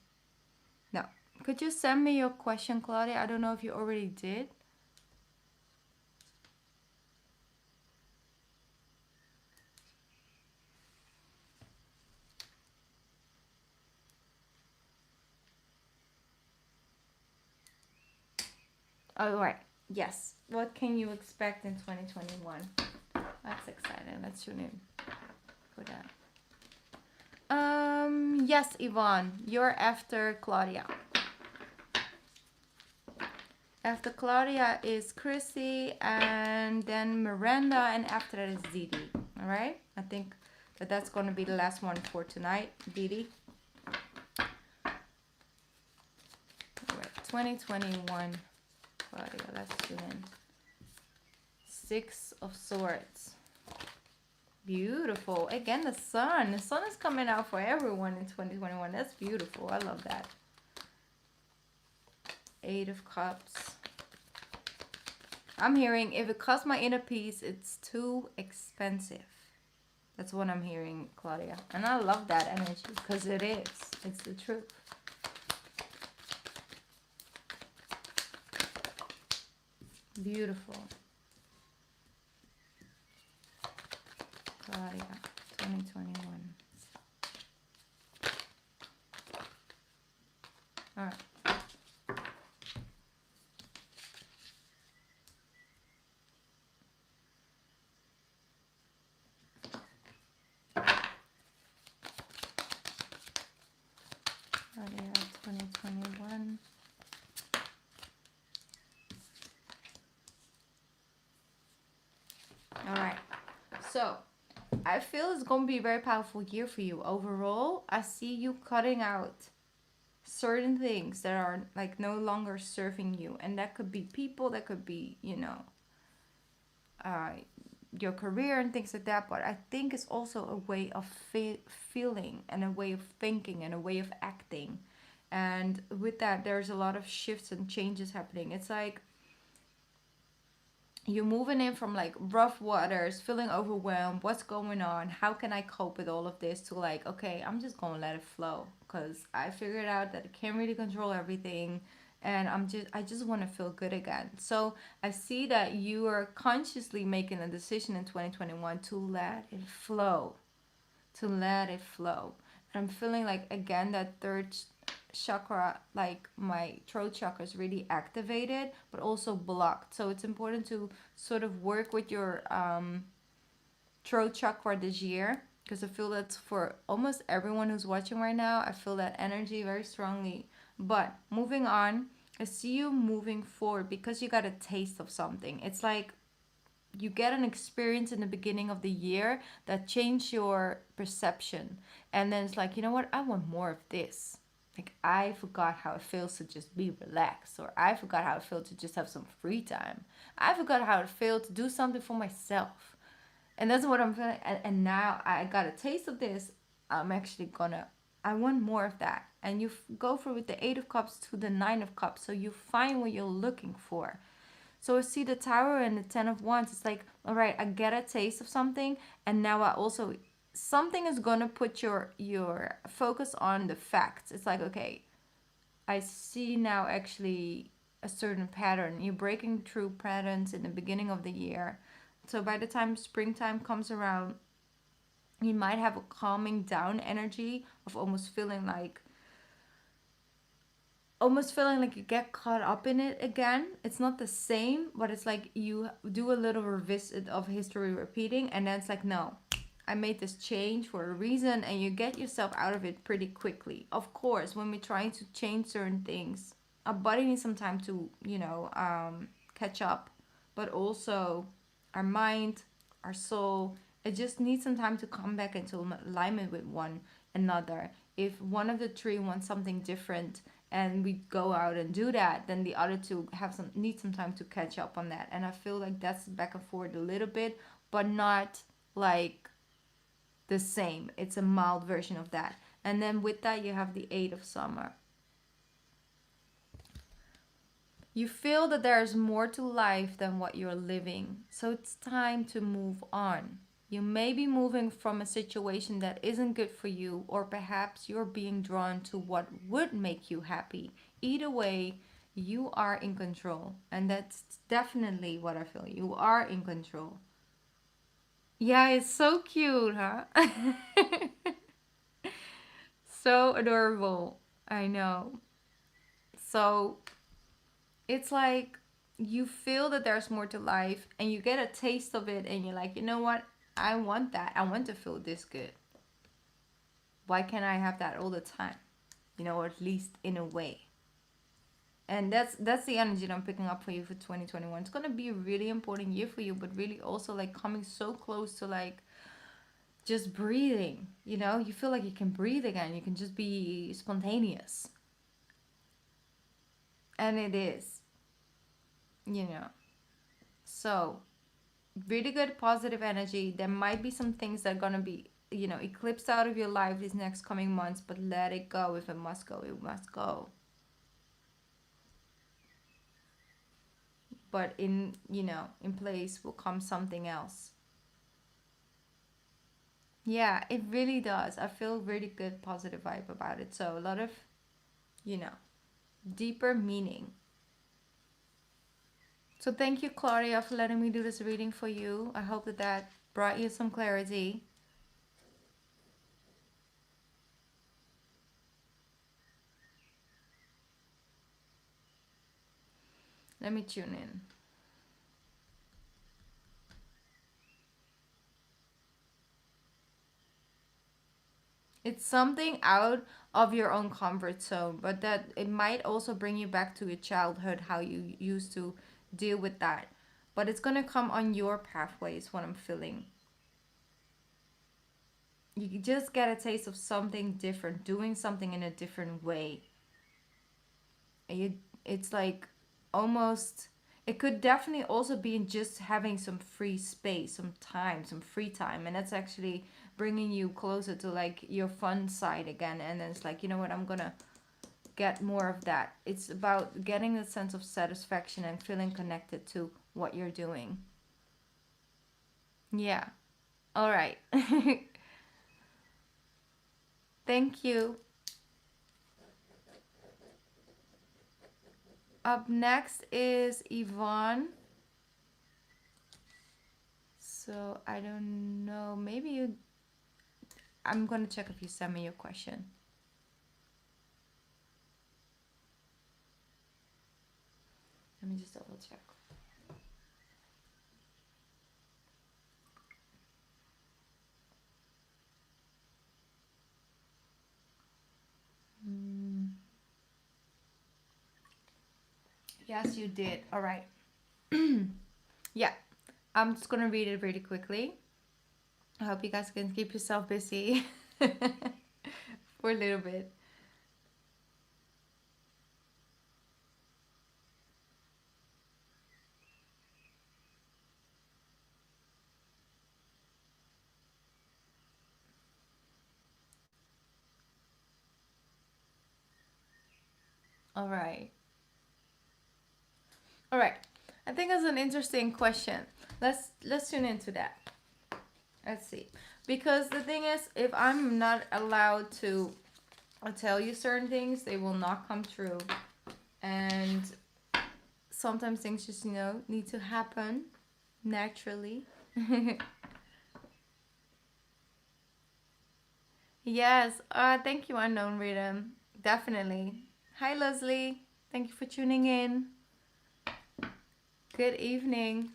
No. Could you send me your question, Claudia? I don't know if you already did. All right. Yes. What can you expect in 2021? That's exciting. Let's tune in for that. Yes, Yvonne, you're after Claudia. After Claudia is Chrissy, and then Miranda, and after that is Didi. All right? I think that's going to be the last one for tonight, Didi. All right, 2021, Claudia, let's tune in. Six of Swords. Beautiful. Again, the sun. The sun is coming out for everyone in 2021. That's beautiful. I love that. Eight of Cups. I'm hearing, if it costs my inner peace, it's too expensive. That's what I'm hearing, Claudia. And I love that energy because it is. It's the truth. Beautiful. Claudia, 2021. All right. Claudia, 2021. All right. So, I feel it's going to be a very powerful year for you. Overall, I see you cutting out certain things that are like no longer serving you. And that could be people, that could be, uh, your career and things like that. But I think it's also a way of feeling and a way of thinking and a way of acting. And with that, there's a lot of shifts and changes happening. It's like you're moving in from like rough waters, feeling overwhelmed, what's going on, how can I cope with all of this, to like, okay, I'm just gonna let it flow because I figured out that I can't really control everything, and I just want to feel good again. So I see that you are consciously making a decision in 2021 to let it flow, to let it flow. And I'm feeling like, again, that third chakra, like my throat chakra, is really activated but also blocked. So it's important to sort of work with your throat chakra this year, because I feel that's for almost everyone who's watching right now. I feel that energy very strongly. But moving on, I see you moving forward because you got a taste of something. It's like you get an experience in the beginning of the year that changed your perception, and then it's like, you know what, I want more of this. Like, I forgot how it feels to just be relaxed, or I forgot how it feels to just have some free time. I forgot how it feels to do something for myself. And that's what I'm feeling. And now I got a taste of this. I'm actually gonna, I want more of that. And you go for with the Eight of Cups to the Nine of Cups, so you find what you're looking for. So I see the Tower and the Ten of Wands. It's like, all right, I get a taste of something, and now I also, something is gonna put your focus on the facts. It's like, okay, I see now actually a certain pattern. You're breaking through patterns in the beginning of the year. So by the time springtime comes around, you might have a calming down energy of almost feeling like you get caught up in it again. It's not the same, but it's like you do a little revisit of history repeating, and then it's like, no, I made this change for a reason, and you get yourself out of it pretty quickly. Of course, when we're trying to change certain things, our body needs some time to, catch up, but also our mind, our soul, It just needs some time to come back into alignment with one another. If one of the three wants something different and we go out and do that, then the other two need some time to catch up on that. And I feel like that's back and forth a little bit, but not like the same. It's a mild version of that. And then with that, you have the Eight of Summer. You feel that there's more to life than what you're living, so it's time to move on. You may be moving from a situation that isn't good for you, or perhaps you're being drawn to what would make you happy. Either way, you are in control, and that's definitely what I feel. You are in control. Yeah, it's so cute, huh? So adorable. I know. So it's like you feel that there's more to life and you get a taste of it and you're like, you know what? I want that. I want to feel this good. Why can't I have that all the time? You know, or at least in a way. And that's the energy that I'm picking up for you for 2021. It's going to be a really important year for you, but really also like coming so close to like just breathing. You know, you feel like you can breathe again. You can just be spontaneous. And it is, you know. So really good positive energy. There might be some things that are gonna be, you know, eclipsed out of your life these next coming months, but let it go. If it must go, it must go. But in, you know, in place will come something else. Yeah, it really does. I feel really good positive vibe about it. So a lot of, you know, deeper meaning. So thank you, Claudia, for letting me do this reading for you. I hope that that brought you some clarity. Let me tune in. It's something out of your own comfort zone, but that it might also bring you back to your childhood, how you used to deal with that. But it's gonna come on your pathway, is what I'm feeling. You just get a taste of something different, doing something in a different way. And it's like almost, it could definitely also be in just having some free space, some time, some free time, and that's actually bringing you closer to like your fun side again. And then it's like, you know what, I'm gonna get more of that. It's about getting a sense of satisfaction and feeling connected to what you're doing. Yeah. All right. Thank you. Up next is Yvonne. So I don't know. Maybe you. I'm gonna check if you send me your question. Let me just double check. Yes, you did. All right. Yeah. I'm just gonna read it really quickly. I hope you guys can keep yourself busy for a little bit. All right. All right. I think that's an interesting question. Let's tune into that. Let's see. Because the thing is, if I'm not allowed to tell you certain things, they will not come true. And sometimes things just, you know, need to happen naturally. Yes. Thank you, Unknown Rhythm. Definitely. Hi, Leslie. Thank you for tuning in. Good evening.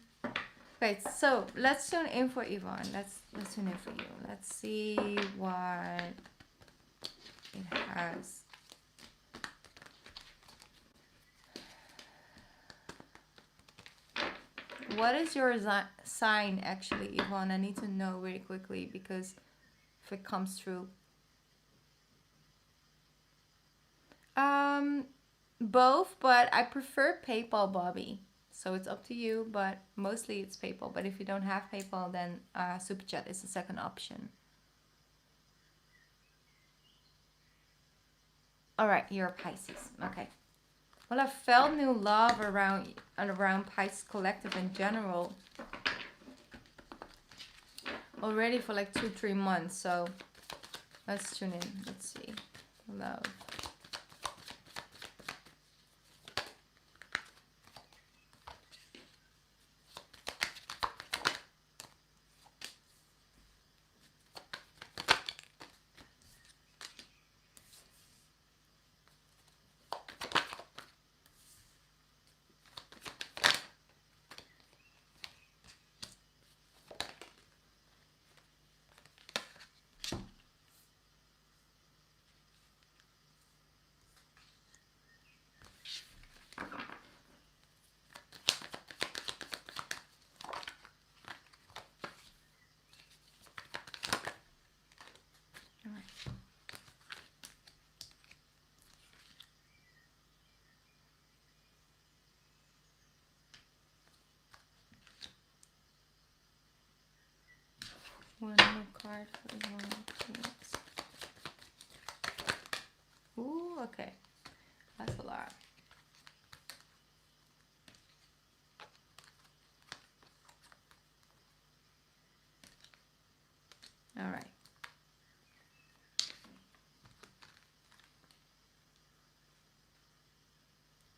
Right, so let's tune in for Yvonne. Let's tune in for you. Let's see what it has. What is your sign actually, Yvonne? I need to know really quickly because if it comes through. Um, Both, but I prefer PayPal, Bobby. So it's up to you, but mostly it's PayPal. But if you don't have PayPal, then Super Chat is the second option. All right, you're a Pisces. Okay. Well, I felt new love around Pisces Collective in general already for like 2-3 months. So let's tune in. Let's see. Love. All right. One more card for the one, please. Ooh, okay. That's a lot. All right.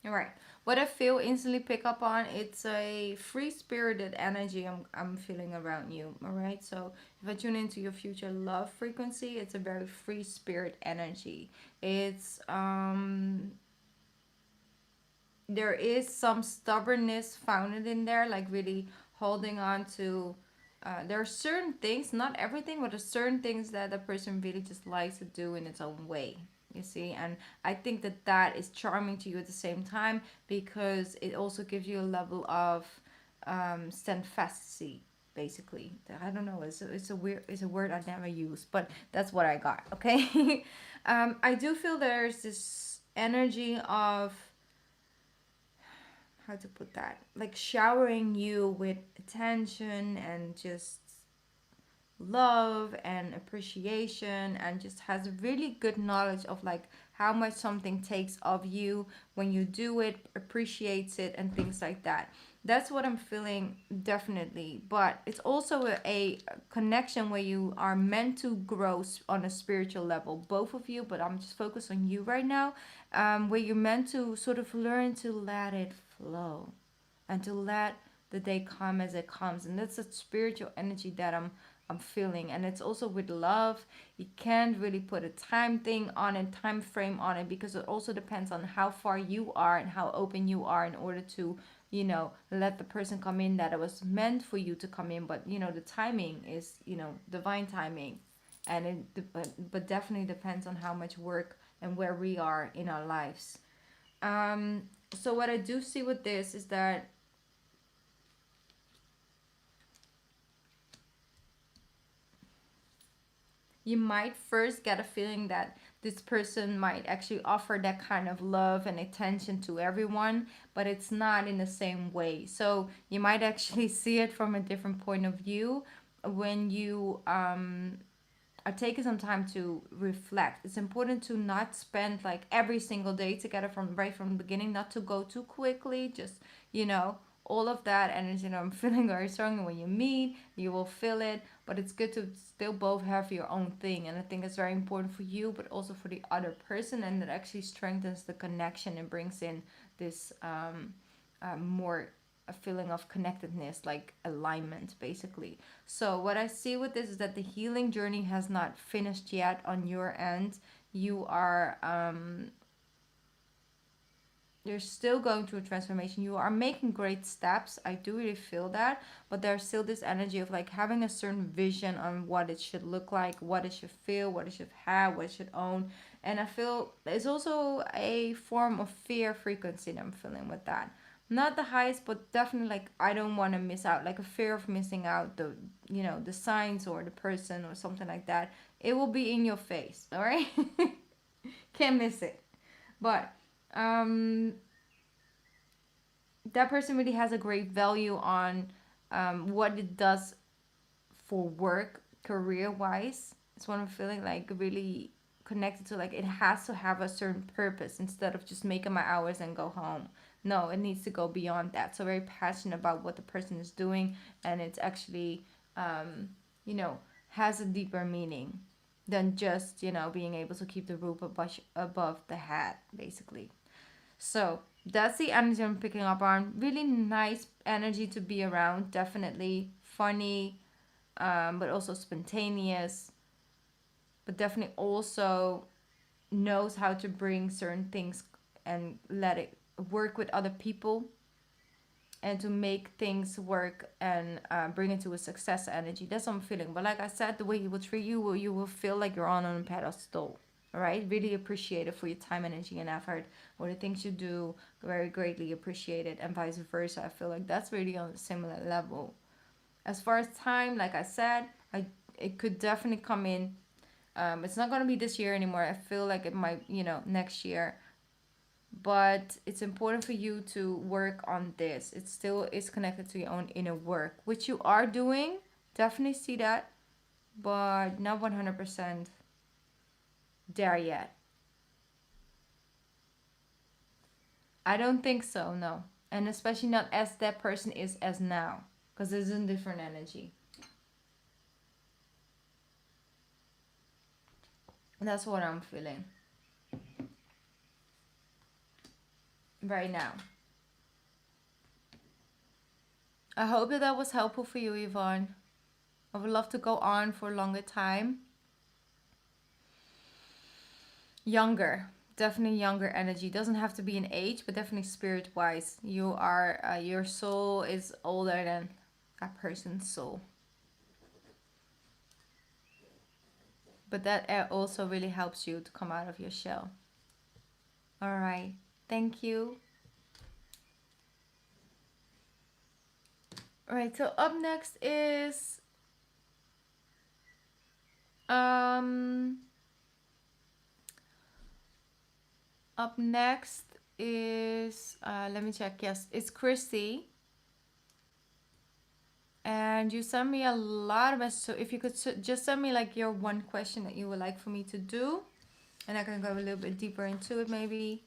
All right. What I feel instantly pick up on, it's a free spirited energy I'm feeling around you. All right. So if I tune into your future love frequency, it's a very free spirit energy. It's there is some stubbornness founded in there, like really holding on to. There are certain things, not everything, but there's certain things that the person really just likes to do in its own way. You see, and I think that that is charming to you at the same time because it also gives you a level of steadfastness. Basically, I don't know. It's a word I never use, but that's what I got. Okay, I do feel there's this energy of how to put that, like showering you with attention and just love and appreciation, and just has really good knowledge of like how much something takes of you when you do it, appreciates it, and things like that. That's what I'm feeling, definitely. But it's also a connection where you are meant to grow on a spiritual level, both of you, but I'm just focused on you right now. Where you're meant to sort of learn to let it flow and to let the day come as it comes. And that's a spiritual energy that I'm feeling. And it's also with love. You can't really put a time thing on it, time frame on it, because it also depends on how far you are and how open you are in order to, let the person come in that it was meant for you to come in. But the timing is, divine timing. And but definitely depends on how much work and where we are in our lives. um so what I do see with this is that you might first get a feeling that this person might actually offer that kind of love and attention to everyone, but it's not in the same way. So you might actually see it from a different point of view when you are taking some time to reflect. It's important to not spend like every single day together from right from the beginning, not to go too quickly, just you know all of that energy. I'm feeling very strong. When you meet, you will feel it, but it's good to still both have your own thing. And I think it's very important for you, but also for the other person, and it actually strengthens the connection and brings in this more a feeling of connectedness, like alignment, basically. So what I see with this is that the healing journey has not finished yet on your end. You are you're still going through a transformation. You are making great steps. I do really feel that, but there's still this energy of like having a certain vision on what it should look like, what it should feel, what it should have, what it should own. And I feel it's also a form of fear frequency that I'm feeling with that. Not the highest, but definitely like I don't want to miss out, like a fear of missing out the, you know, the signs or the person or something like that. It will be in your face, all right? Can't miss it. But um that person really has a great value on what it does for work, career wise. It's one of feeling like really connected to, like it has to have a certain purpose instead of just making my hours and go home. No, it needs to go beyond that. So very passionate about what the person is doing, and it's actually um, you know, has a deeper meaning than just, you know, being able to keep the roof above the head, basically. So that's the energy I'm picking up on. Really nice energy to be around. Definitely funny, but also spontaneous. But definitely also knows how to bring certain things and let it work with other people, and to make things work and bring it to a success energy. That's what I'm feeling. But like I said, the way he will treat you, you will feel like you're on a pedestal. All right, really appreciate it for your time, energy, and effort, or the things you do. Very greatly appreciated, and vice versa. I feel like that's really on a similar level. As far as time, like I said, I it could definitely come in. It's not gonna be this year anymore. I feel like it might, you know, next year, but it's important for you to work on this. It still is connected to your own inner work, which you are doing. Definitely see that, but not 100% there yet. I don't think so, no. And especially not as that person is as now, because there's a different energy. And that's what I'm feeling right now. I hope that that was helpful for you, Yvonne. I would love to go on for a longer time. Younger, definitely younger energy. Doesn't have to be an age, but definitely spirit wise. You are your soul is older than a person's soul. But that also really helps you to come out of your shell. All right. Thank you. All right. So up next is um up next is let me check. Yes, it's Christy. And you sent me a lot of messages. So if you could just send me like your one question that you would like for me to do, and I can go a little bit deeper into it maybe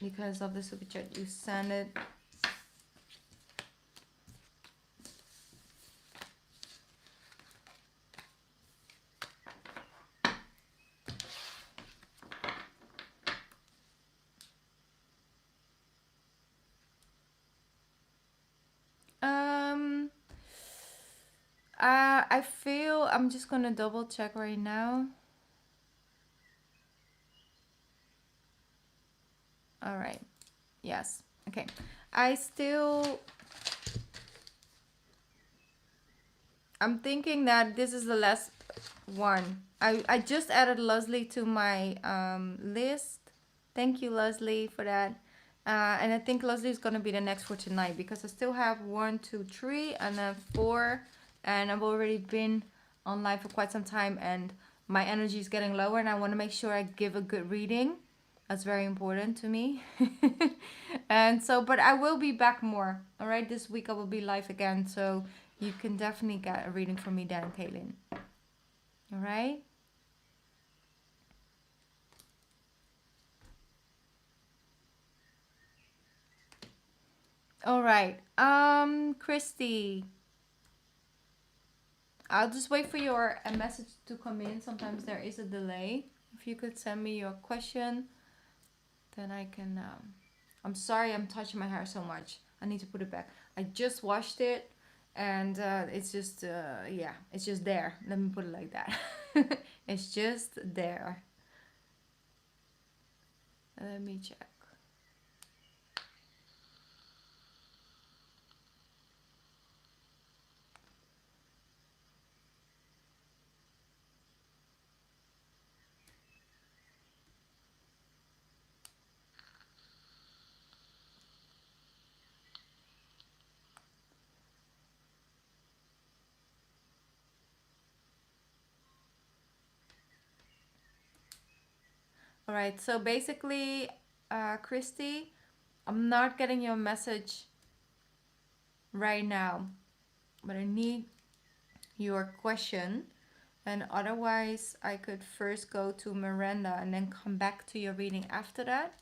because of the super chat you sent it. Um, I feel I'm just gonna double check right now. All right. Yes. Okay. I still. I'm thinking that this is the last one. I just added Leslie to my list. Thank you, Leslie, for that. And I think Leslie is gonna be the next for tonight because I still have one, two, three, and then four, and I've already been on live for quite some time, and my energy is getting lower, and I want to make sure I give a good reading. That's very important to me. And so, but I will be back more. All right, this week I will be live again, so you can definitely get a reading from me, Dan Kaylin. All right. All right. Christy, I'll just wait for your a message to come in. Sometimes there is a delay. If you could send me your question, then I can. I'm sorry, I'm touching my hair so much. I need to put it back. I just washed it, and it's just yeah, it's just there. Let me put it like that. It's just there. Let me check. All right. So basically, Christy, I'm not getting your message right now, but I need your question. And otherwise, I could first go to Miranda and then come back to your reading after that.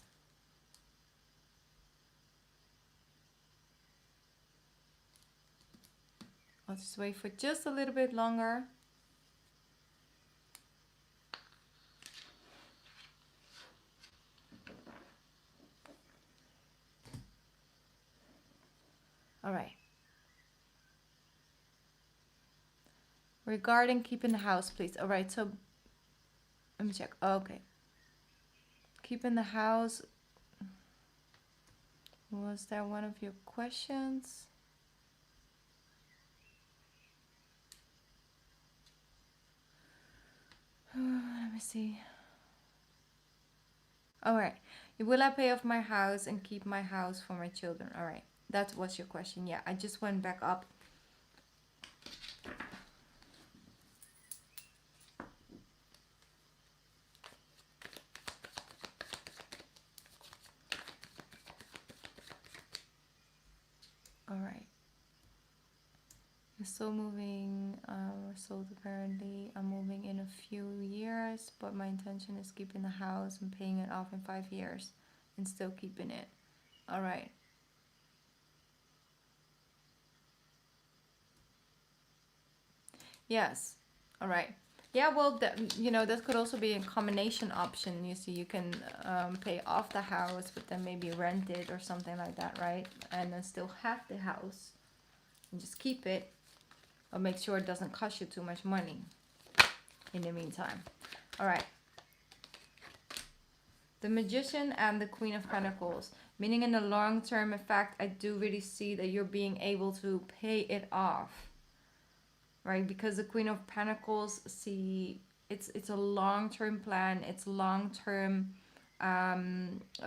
I'll just wait for just a little bit longer. All right. Regarding keeping the house, please. All right. So let me check. Okay. Keeping the house. Was that one of your questions? Let me see. All right. Will I pay off my house and keep my house for my children? All right. That was your question. Yeah, I just went back up. All right. You're still moving. We're sold apparently. I'm moving in a few years, but my intention is keeping the house and paying it off in 5 years and still keeping it. All right. Yes. All right. Yeah, well, that could also be a combination option. You see, you can pay off the house, but then maybe rent it or something like that, right? And then still have the house and just keep it, but make sure it doesn't cost you too much money in the meantime. All right. The Magician and the Queen of Pentacles, meaning in the long term, in fact, I do really see that you're being able to pay it off. Right, because the Queen of Pentacles, see, it's a long-term plan. It's long-term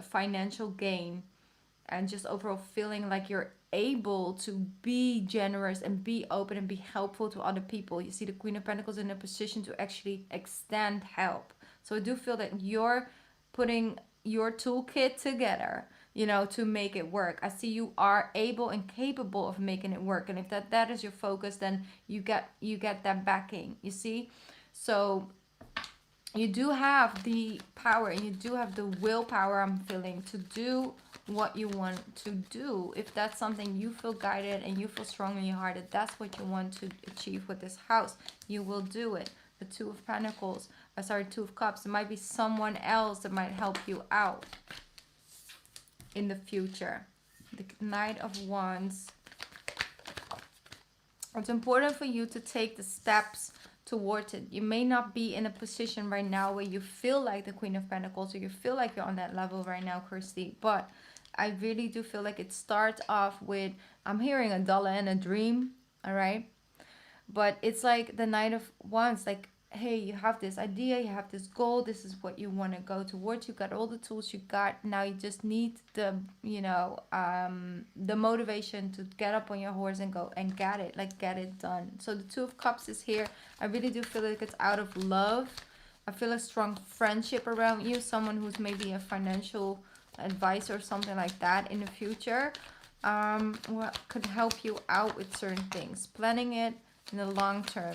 financial gain, and just overall feeling like you're able to be generous and be open and be helpful to other people. You see the Queen of Pentacles in a position to actually extend help. So I do feel that you're putting your toolkit together, to make it work. I see you are able and capable of making it work. And if that is your focus, then you get that backing, you see? So you do have the power and you do have the willpower, I'm feeling, to do what you want to do. If that's something you feel guided and you feel strong in your heart that that's what you want to achieve with this house, you will do it. The Two of Pentacles, Two of Cups. It might be someone else that might help you out in the future. The Knight of Wands. It's important for you to take the steps towards it. You may not be in a position right now where you feel like the Queen of Pentacles, or you feel like you're on that level right now, Kirsty, but I really do feel like it starts off with, I'm hearing $1 and a dream, all right? But it's like the Knight of Wands, like, hey, you have this idea, you have this goal, this is what you want to go towards, you got all the tools you got, now you just need the the motivation to get up on your horse and go and get it done. So the Two of Cups is here. I really do feel like it's out of love. I feel a strong friendship around you, someone who's maybe a financial advisor or something like that in the future, what could help you out with certain things, planning it in the long term.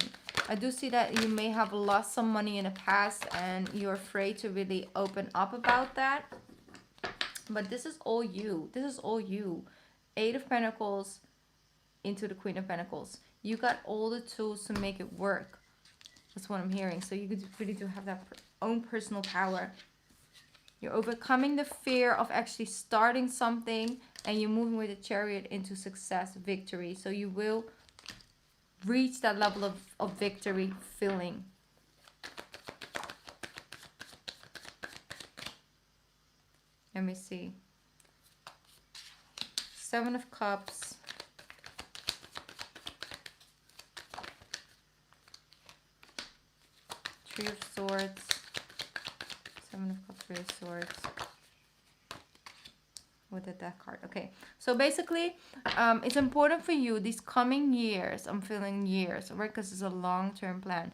I do see that you may have lost some money in the past and you're afraid to really open up about that. But this is all you. This is all you. Eight of Pentacles into the Queen of Pentacles. You got all the tools to make it work. That's what I'm hearing. So you really do have that own personal power. You're overcoming the fear of actually starting something, and you're moving with the Chariot into success, victory. So you will reach that level of victory feeling. Let me see. Seven of Cups. Three of Swords. Seven of Cups, Three of Swords. With the Death card. Okay, so basically it's important for you these coming years, I'm feeling years, right? Because it's a long-term plan.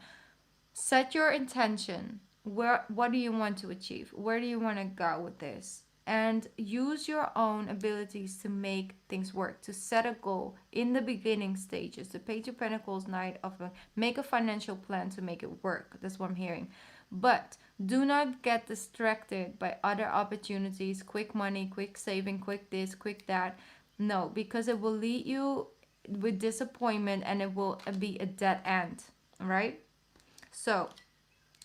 Set your intention what do you want to achieve? Where do you want to go with this? And use your own abilities to make things work, to set a goal in the beginning stages. The Page of Pentacles, Knight of make a financial plan to make it work. That's what I'm hearing. But do not get distracted by other opportunities, quick money, quick saving, quick this, quick that. No, because it will lead you with disappointment and it will be a dead end, right? So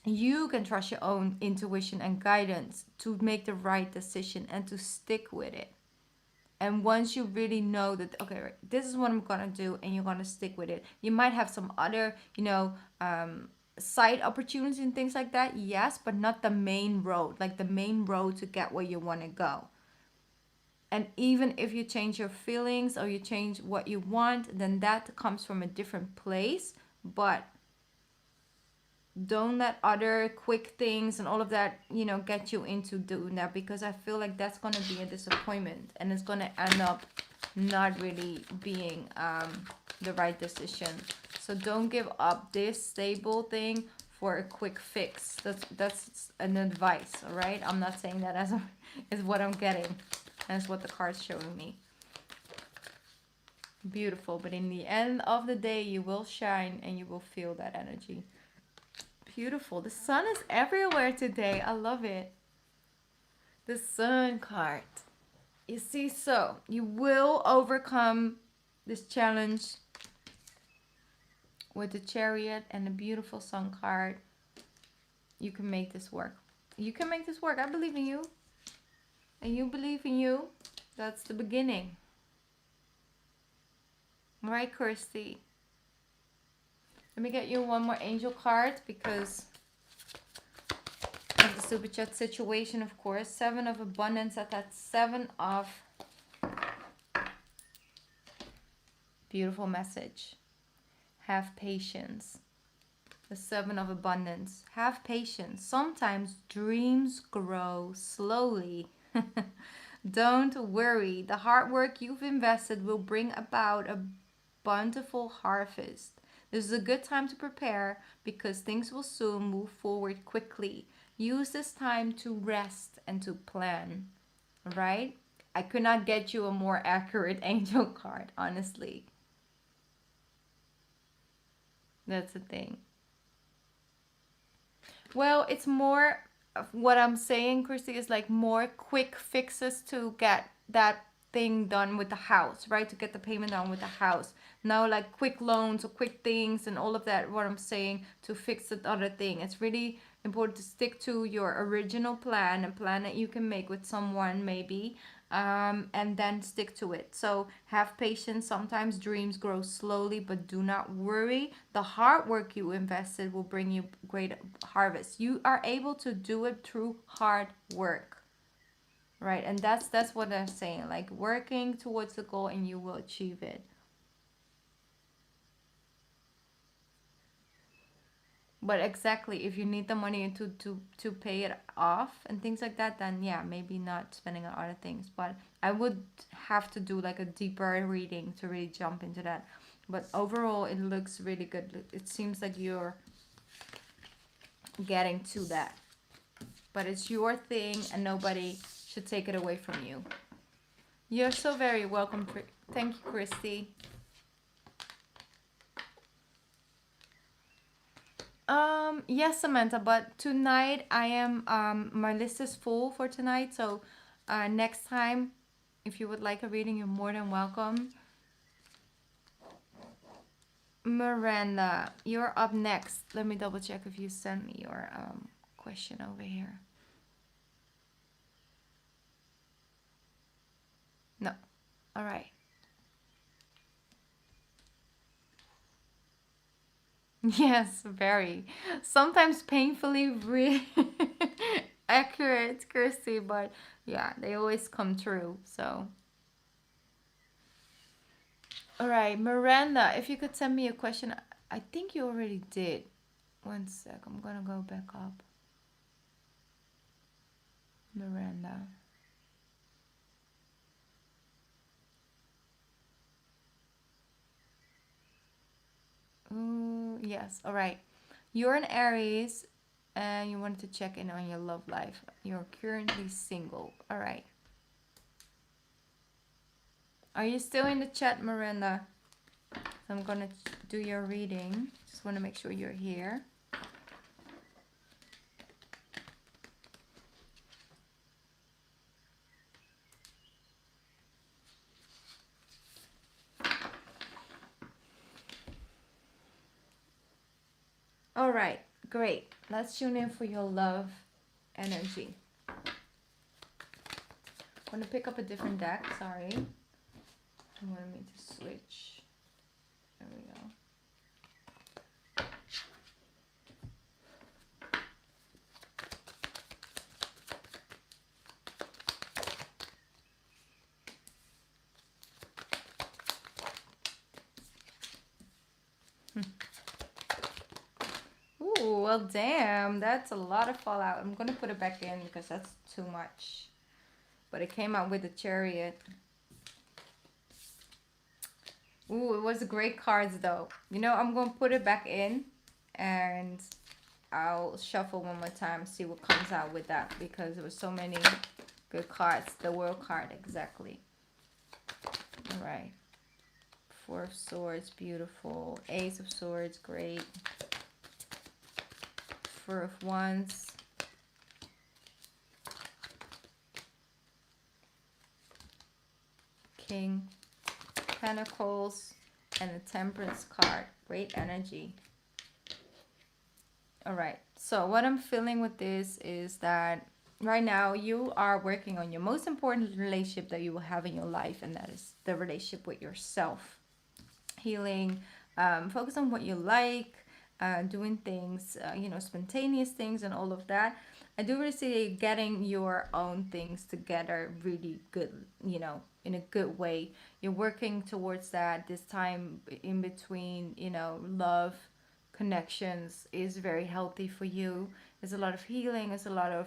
you can trust your own intuition and guidance to make the right decision and to stick with it. And once you really know that, okay, right, this is what I'm gonna do, and you're gonna stick with it, you might have some other, side opportunities and things like that, yes, but not the main road, like the main road to get where you want to go. And even if you change your feelings or you change what you want, then that comes from a different place. But don't let other quick things and all of that, get you into doing that, because I feel like that's going to be a disappointment and it's going to end up not really being the right decision. So don't give up this stable thing for a quick fix. That's an advice, all right? I'm not saying that as is what I'm getting. That's what the card's showing me. Beautiful, but in the end of the day, you will shine and you will feel that energy. Beautiful. The sun is everywhere today. I love it. The sun card. You see, so you will overcome this challenge with the Chariot and the beautiful sun card. You can make this work. You can make this work. I believe in you. And you believe in you. That's the beginning. All right, Kirsty. Let me get you one more angel card because of the super chat situation, of course. 7 of abundance at that 7 of beautiful message. Have patience. The 7 of abundance. Have patience. Sometimes dreams grow slowly. Don't worry. The hard work you've invested will bring about a bountiful harvest. This is a good time to prepare because things will soon move forward quickly. Use this time to rest and to plan. Right? I could not get you a more accurate angel card, honestly. That's the thing. Well, it's more of what I'm saying, Christy, is like more quick fixes to get that thing done with the house, right? To get the payment done with the house. Now, like quick loans or quick things and all of that, what I'm saying, to fix the other thing. It's really important to stick to your original plan, a plan that you can make with someone maybe, and then stick to it. So have patience. Sometimes dreams grow slowly, but do not worry. The hard work you invested will bring you great harvest. You are able to do it through hard work, right? And that's what I'm saying. Like working towards the goal, and you will achieve it. But exactly, if you need the money to pay it off and things like that, then yeah, maybe not spending on other things. But I would have to do like a deeper reading to really jump into that. But overall, it looks really good. It seems like you're getting to that. But it's your thing and nobody should take it away from you. You're so very welcome. Thank you, Christy. Yes, Samantha, but tonight I am my list is full for tonight, so next time if you would like a reading, you're more than welcome. Miranda, you're up next. Let me double check if you sent me your question over here. No. All right. Yes, very. Sometimes painfully really accurate, Kirsty, but yeah, they always come true. So, all right, Miranda, if you could send me a question, I think you already did. One sec, I'm gonna go back up. Miranda. Ooh, yes, all right. You're an Aries And you wanted to check in on your love life. You're currently single. All right. Are you still in the chat, Miranda? So I'm going to do your reading. Just want to make sure you're here. All right, great. Let's tune in for your love energy. I'm going to pick up a different deck. Sorry. I wanted me to switch. There we go. Ooh, well, damn. That's a lot of fallout. I'm going to put it back in because that's too much. But it came out with the Chariot. Ooh, it was great cards though. You know, I'm going to put it back in and I'll shuffle one more time, see what comes out with that, because there were so many good cards. The World card, exactly. All right. Four of Swords, beautiful. Ace of Swords, great. Four of Wands. King. Pentacles. And the Temperance card. Great energy. All right. So what I'm feeling with this is that right now you are working on your most important relationship that you will have in your life, and that is the relationship with yourself. Healing, focus on what you like, doing things, you know, spontaneous things and all of that. I do really see getting your own things together really good, you know, in a good way. You're working towards that. This time in between, you know, love, connections is very healthy for you. There's a lot of healing, there's a lot of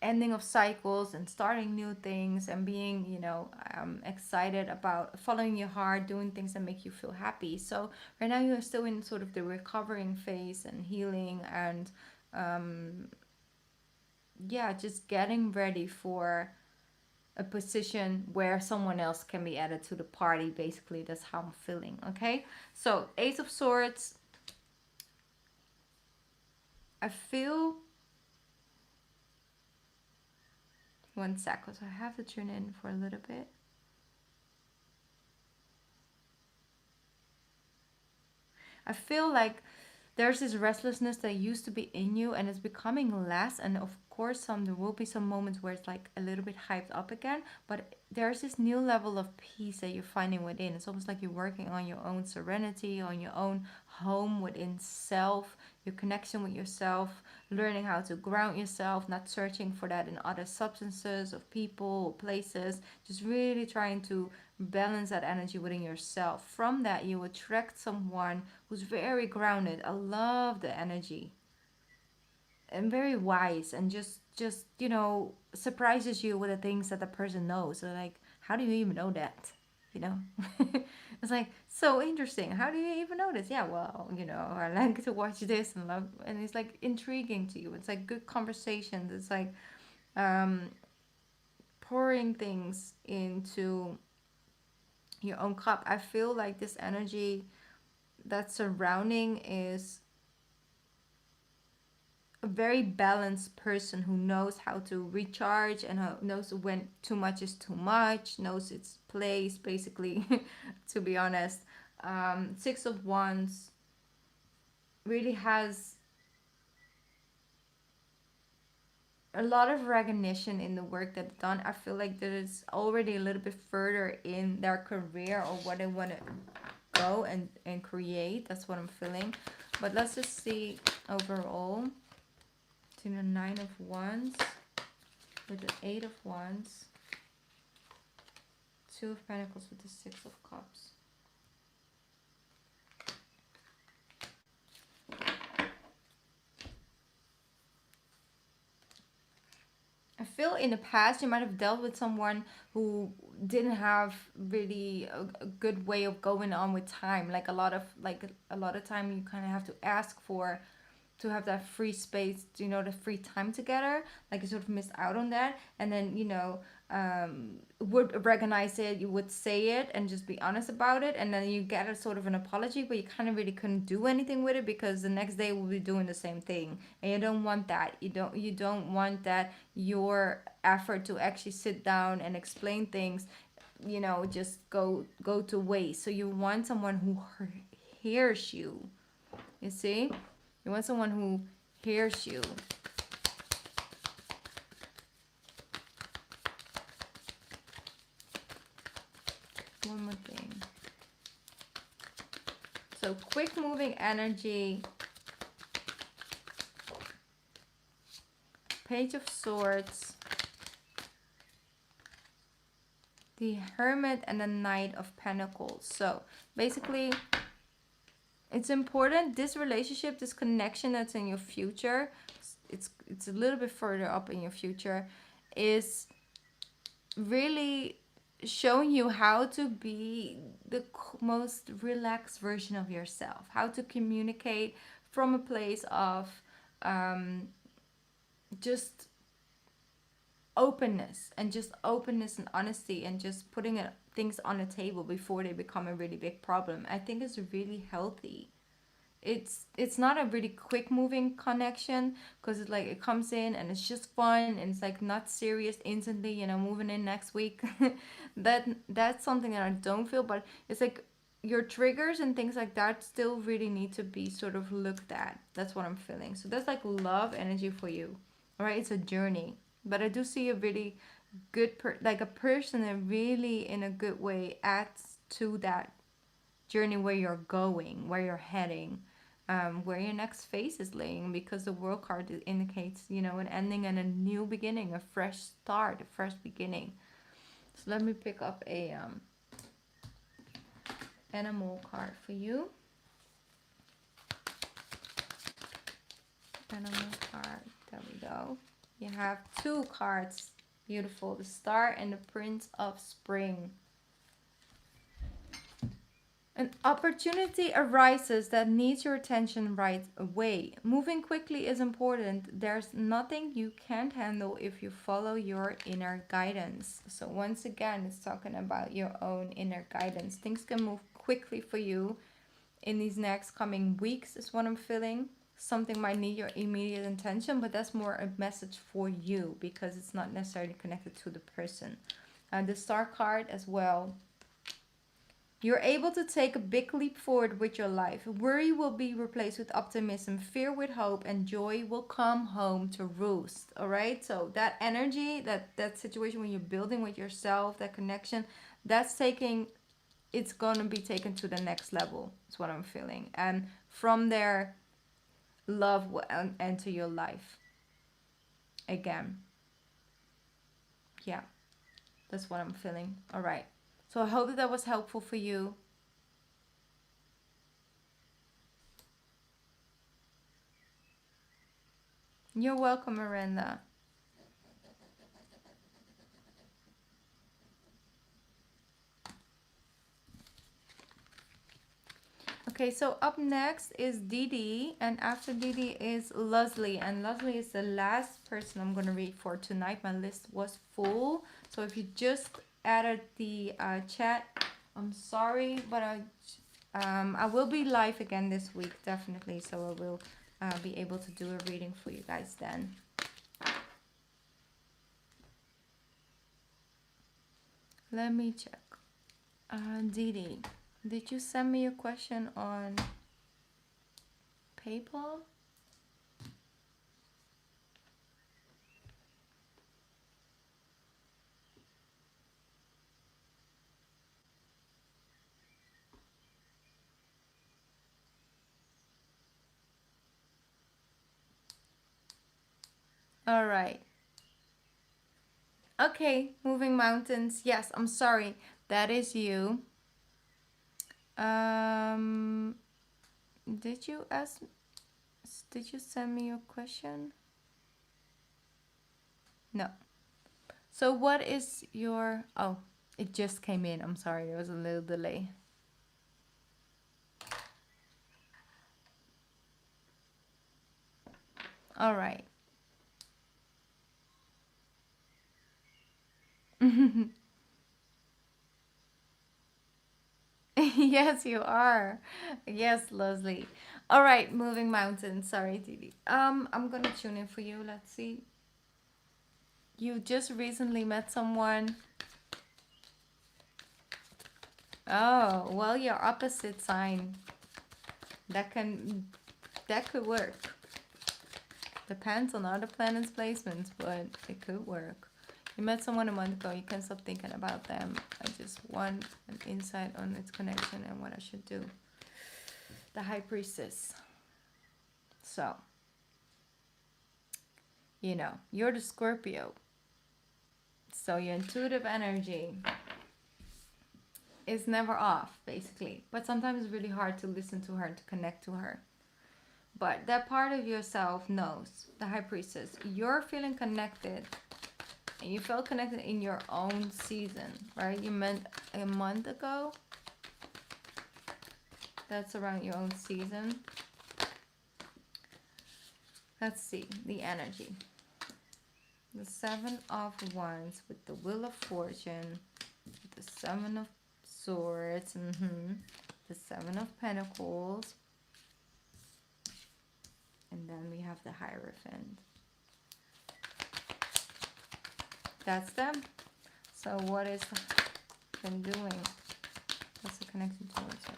ending of cycles and starting new things and being, you know, excited about following your heart, doing things that make you feel happy. So right now you're still in sort of the recovering phase and healing and yeah, just getting ready for a position where someone else can be added to the party. Basically, that's how I'm feeling. Okay, so Ace of Swords, I feel, one second, so I have to tune in for a little bit. I feel like there's this restlessness that used to be in you and it's becoming less, and of course there will be some moments where it's like a little bit hyped up again, but there's this new level of peace that you're finding within. It's almost like you're working on your own serenity, on your own home within self, your connection with yourself, learning how to ground yourself, not searching for that in other substances of people or places, just really trying to balance that energy within yourself. From that you attract someone who's very grounded. I love the energy, and very wise, and just you know, surprises you with the things that the person knows. So like, how do you even know that, you know? It's like so interesting. How do you even know this? Yeah, well, you know, I like to watch this and love, and it's like intriguing to you. It's like good conversations. It's like pouring things into your own cup. I feel like this energy that's surrounding is a very balanced person who knows how to recharge and knows when too much is too much, knows its place, basically, to be honest. Six of Wands really has a lot of recognition in the work that's done. I feel like that is already a little bit further in their career or what they want to go and create. That's what I'm feeling. But let's just see overall. To the Nine of Wands with the Eight of Wands, Two of Pentacles with the Six of Cups. I feel in the past you might have dealt with someone who didn't have really a good way of going on with time. Like a lot of time you kind of have to ask for to have that free space, the free time together. Like you sort of missed out on that, and then would recognize it, you would say it and just be honest about it, and then you get a sort of an apology, but you kind of really couldn't do anything with it because the next day we'll be doing the same thing, and you don't want that. You don't want that your effort to actually sit down and explain things, just go to waste. So you want someone who hears you. You see? You want someone who hears you. One more thing. So quick moving energy. Page of Swords. The Hermit and the Knight of Pentacles. So basically, it's important, this relationship, this connection that's in your future, it's a little bit further up in your future, is really showing you how to be the most relaxed version of yourself, how to communicate from a place of just openness and honesty, and just putting things on the table before they become a really big problem. I think it's really healthy. It's not a really quick moving connection, because it's like it comes in and it's just fun, and it's like not serious instantly, moving in next week. That's something that I don't feel, but it's like your triggers and things like that still really need to be sort of looked at. That's what I'm feeling. So that's like love energy for you. All right, it's a journey, but I do see a really good like a person that really in a good way adds to that journey, where you're going, where you're heading, where your next phase is laying, because the World card indicates, an ending and a new beginning, a fresh start, a fresh beginning. So let me pick up a animal card for you. Animal card. There we go. You have 2 cards. Beautiful. The Star and the Prince of Spring. An opportunity arises that needs your attention right away. Moving quickly is important. There's nothing you can't handle if you follow your inner guidance. So once again, it's talking about your own inner guidance. Things can move quickly for you in these next coming weeks, is what I'm feeling. Something might need your immediate attention, but that's more a message for you, because it's not necessarily connected to the person. The Star card as well. You're able to take a big leap forward with your life. Worry will be replaced with optimism, fear with hope, and joy will come home to roost. All right? So that energy, that situation when you're building with yourself, that connection, it's going to be taken to the next level. Is what I'm feeling. And from there, love will enter your life again. Yeah, that's what I'm feeling. All right. So I hope that was helpful for you. You're welcome, Miranda. Okay, so up next is Didi, and after Didi is Leslie, and Leslie is the last person I'm going to read for tonight. My list was full, so if you just added the chat, I'm sorry, but I will be live again this week, definitely, so I will be able to do a reading for you guys then. Let me check. Didi, did you send me a question on PayPal? All right. Okay, Moving Mountains. Yes, I'm sorry. That is you. Did you send me your question? No. So what is your... Oh, it just came in. I'm sorry, there was a little delay. All right. Yes, you are. Yes, Leslie. All right, moving mountains. Sorry, Didi. I'm gonna tune in for you. Let's see. You just recently met someone. Oh, well, your opposite sign. That can that could work. Depends on other planets' placements, but it could work. You met someone a month ago. You can stop thinking about them. I just want an insight on its connection and what I should do. The High Priestess. So, you're the Scorpio. So your intuitive energy is never off, basically. But sometimes it's really hard to listen to her and to connect to her. But that part of yourself knows, the High Priestess, you're feeling connected. And you felt connected in your own season, right? You met a month ago. That's around your own season. Let's see, the energy. The Seven of Wands with the Wheel of Fortune. The Seven of Swords. The Seven of Pentacles. And then we have the Hierophant. That's them. So what is them doing? What's the connection towards her?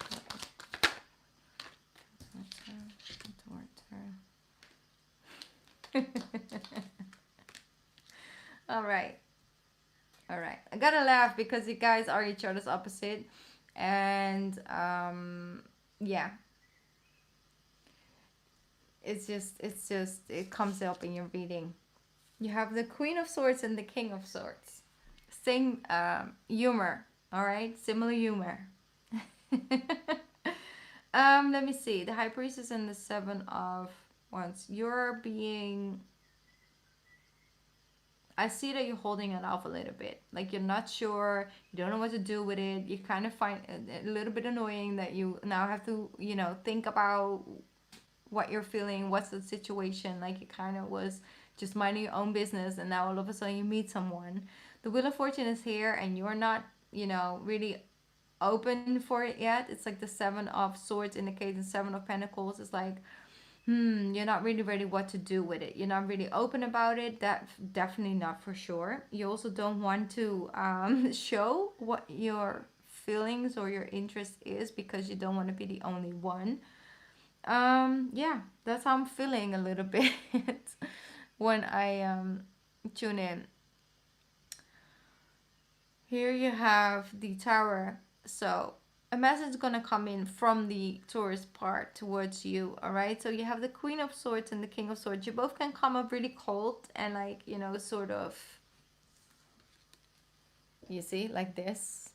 Towards her. All right. All right. I gotta laugh because you guys are each other's opposite. And yeah. It comes up in your reading. You have the Queen of Swords and the King of Swords. Same humor, all right? Similar humor. Let me see. The High Priestess and the Seven of Wands. You're being... I see that you're holding it off a little bit. Like you're not sure. You don't know what to do with it. You kind of find it a little bit annoying that you now have to, think about what you're feeling. What's the situation? Like you kind of was just minding your own business, and now all of a sudden you meet someone. The Wheel of Fortune is here and you're not, really open for it yet. It's like the Seven of Swords indicates the Seven of Pentacles. It's like, you're not really ready what to do with it. You're not really open about it. That definitely not for sure. You also don't want to show what your feelings or your interest is because you don't want to be the only one. Yeah, that's how I'm feeling a little bit when I tune in. Here you have the Tower. So a message is gonna come in from the Taurus part towards you. All right. So you have the Queen of Swords and the King of Swords. You both can come up really cold and like sort of. You see, like this.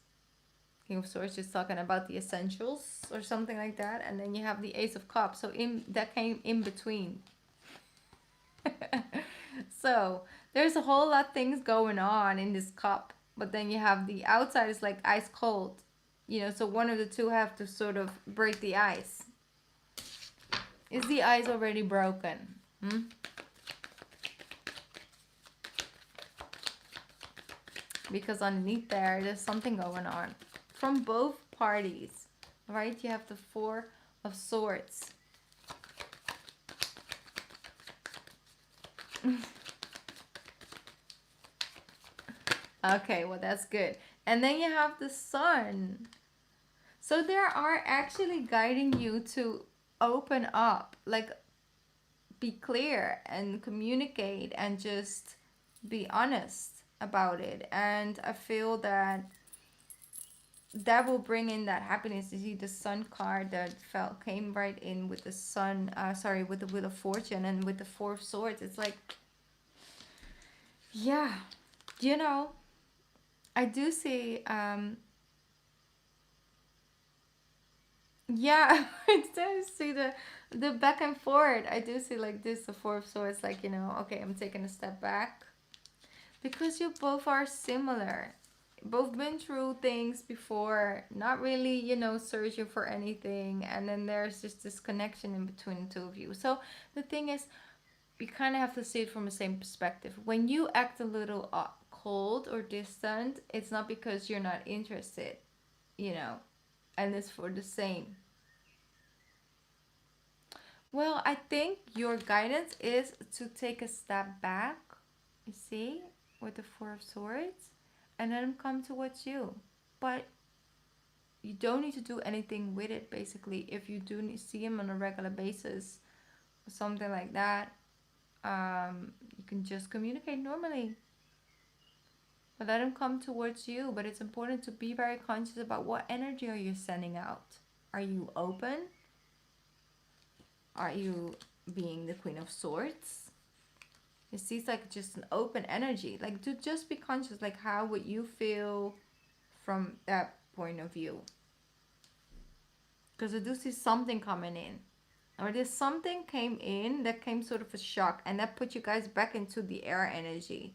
King of Swords is talking about the essentials or something like that, and then you have the Ace of Cups. So that came in between. So there's a whole lot of things going on in this cup, but then you have the outside is like ice cold, so one of the two have to sort of break the ice. Is the ice already broken? Because underneath there's something going on from both parties, right? You have the Four of Swords. Okay, well that's good. And then you have the Sun. So they are actually guiding you to open up, like be clear and communicate and just be honest about it. And I feel that will bring in that happiness. You see the Sun card that came right in with the Sun, with the Wheel of Fortune and with the Four of Swords. It's like, yeah, I do see, yeah, I do see the back and forth. I do see like this, the Four of Swords, like, okay, I'm taking a step back. Because you both are similar. Both been through things before, not really, searching for anything. And then there's just this connection in between the two of you. So the thing is, you kind of have to see it from the same perspective. When you act a little cold or distant, it's not because you're not interested, you know, and it's for the same. Well, I think your guidance is to take a step back, you see, with the Four of Swords, and let him come towards you. But you don't need to do anything with it, basically. If you do see him on a regular basis or something like that, you can just communicate normally. But let him come towards you. But it's important to be very conscious about what energy are you sending out. Are you open? Are you being the Queen of Swords? It seems like just an open energy. Like, to just be conscious, like, how would you feel from that point of view? Because I do see something coming in. Or there's something came in that came sort of a shock, and that put you guys back into the air energy.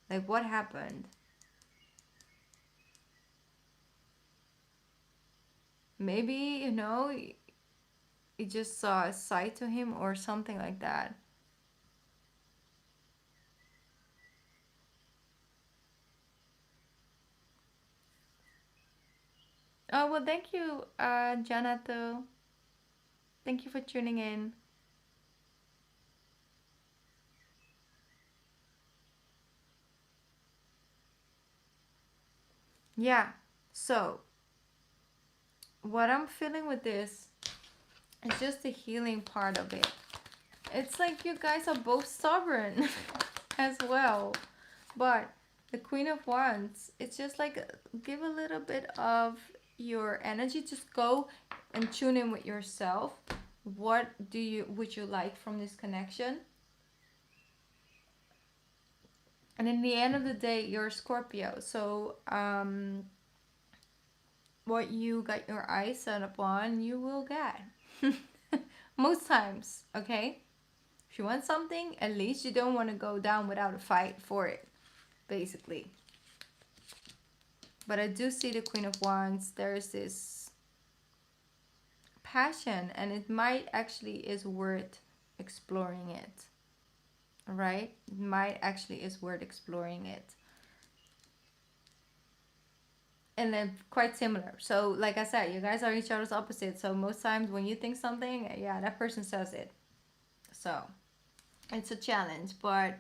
Like, what happened? Maybe, you just saw a sight to him or something like that. Oh, well, thank you, Janato. Thank you for tuning in. Yeah, so what I'm feeling with this is just the healing part of it. It's like you guys are both stubborn as well. But the Queen of Wands, it's just like, give a little bit of your energy. Just go and tune in with yourself. What would you like from this connection? And in the end of the day, you're a Scorpio. So what you got your eyes set upon, you will get. Most times, okay? If you want something, at least you don't want to go down without a fight for it, basically. But I do see the Queen of Wands. There's this passion, and it might actually is worth exploring it. Right? It might actually is worth exploring it. And then quite similar. So like I said, you guys are each other's opposite. So most times when you think something, yeah, that person says it. So it's a challenge, but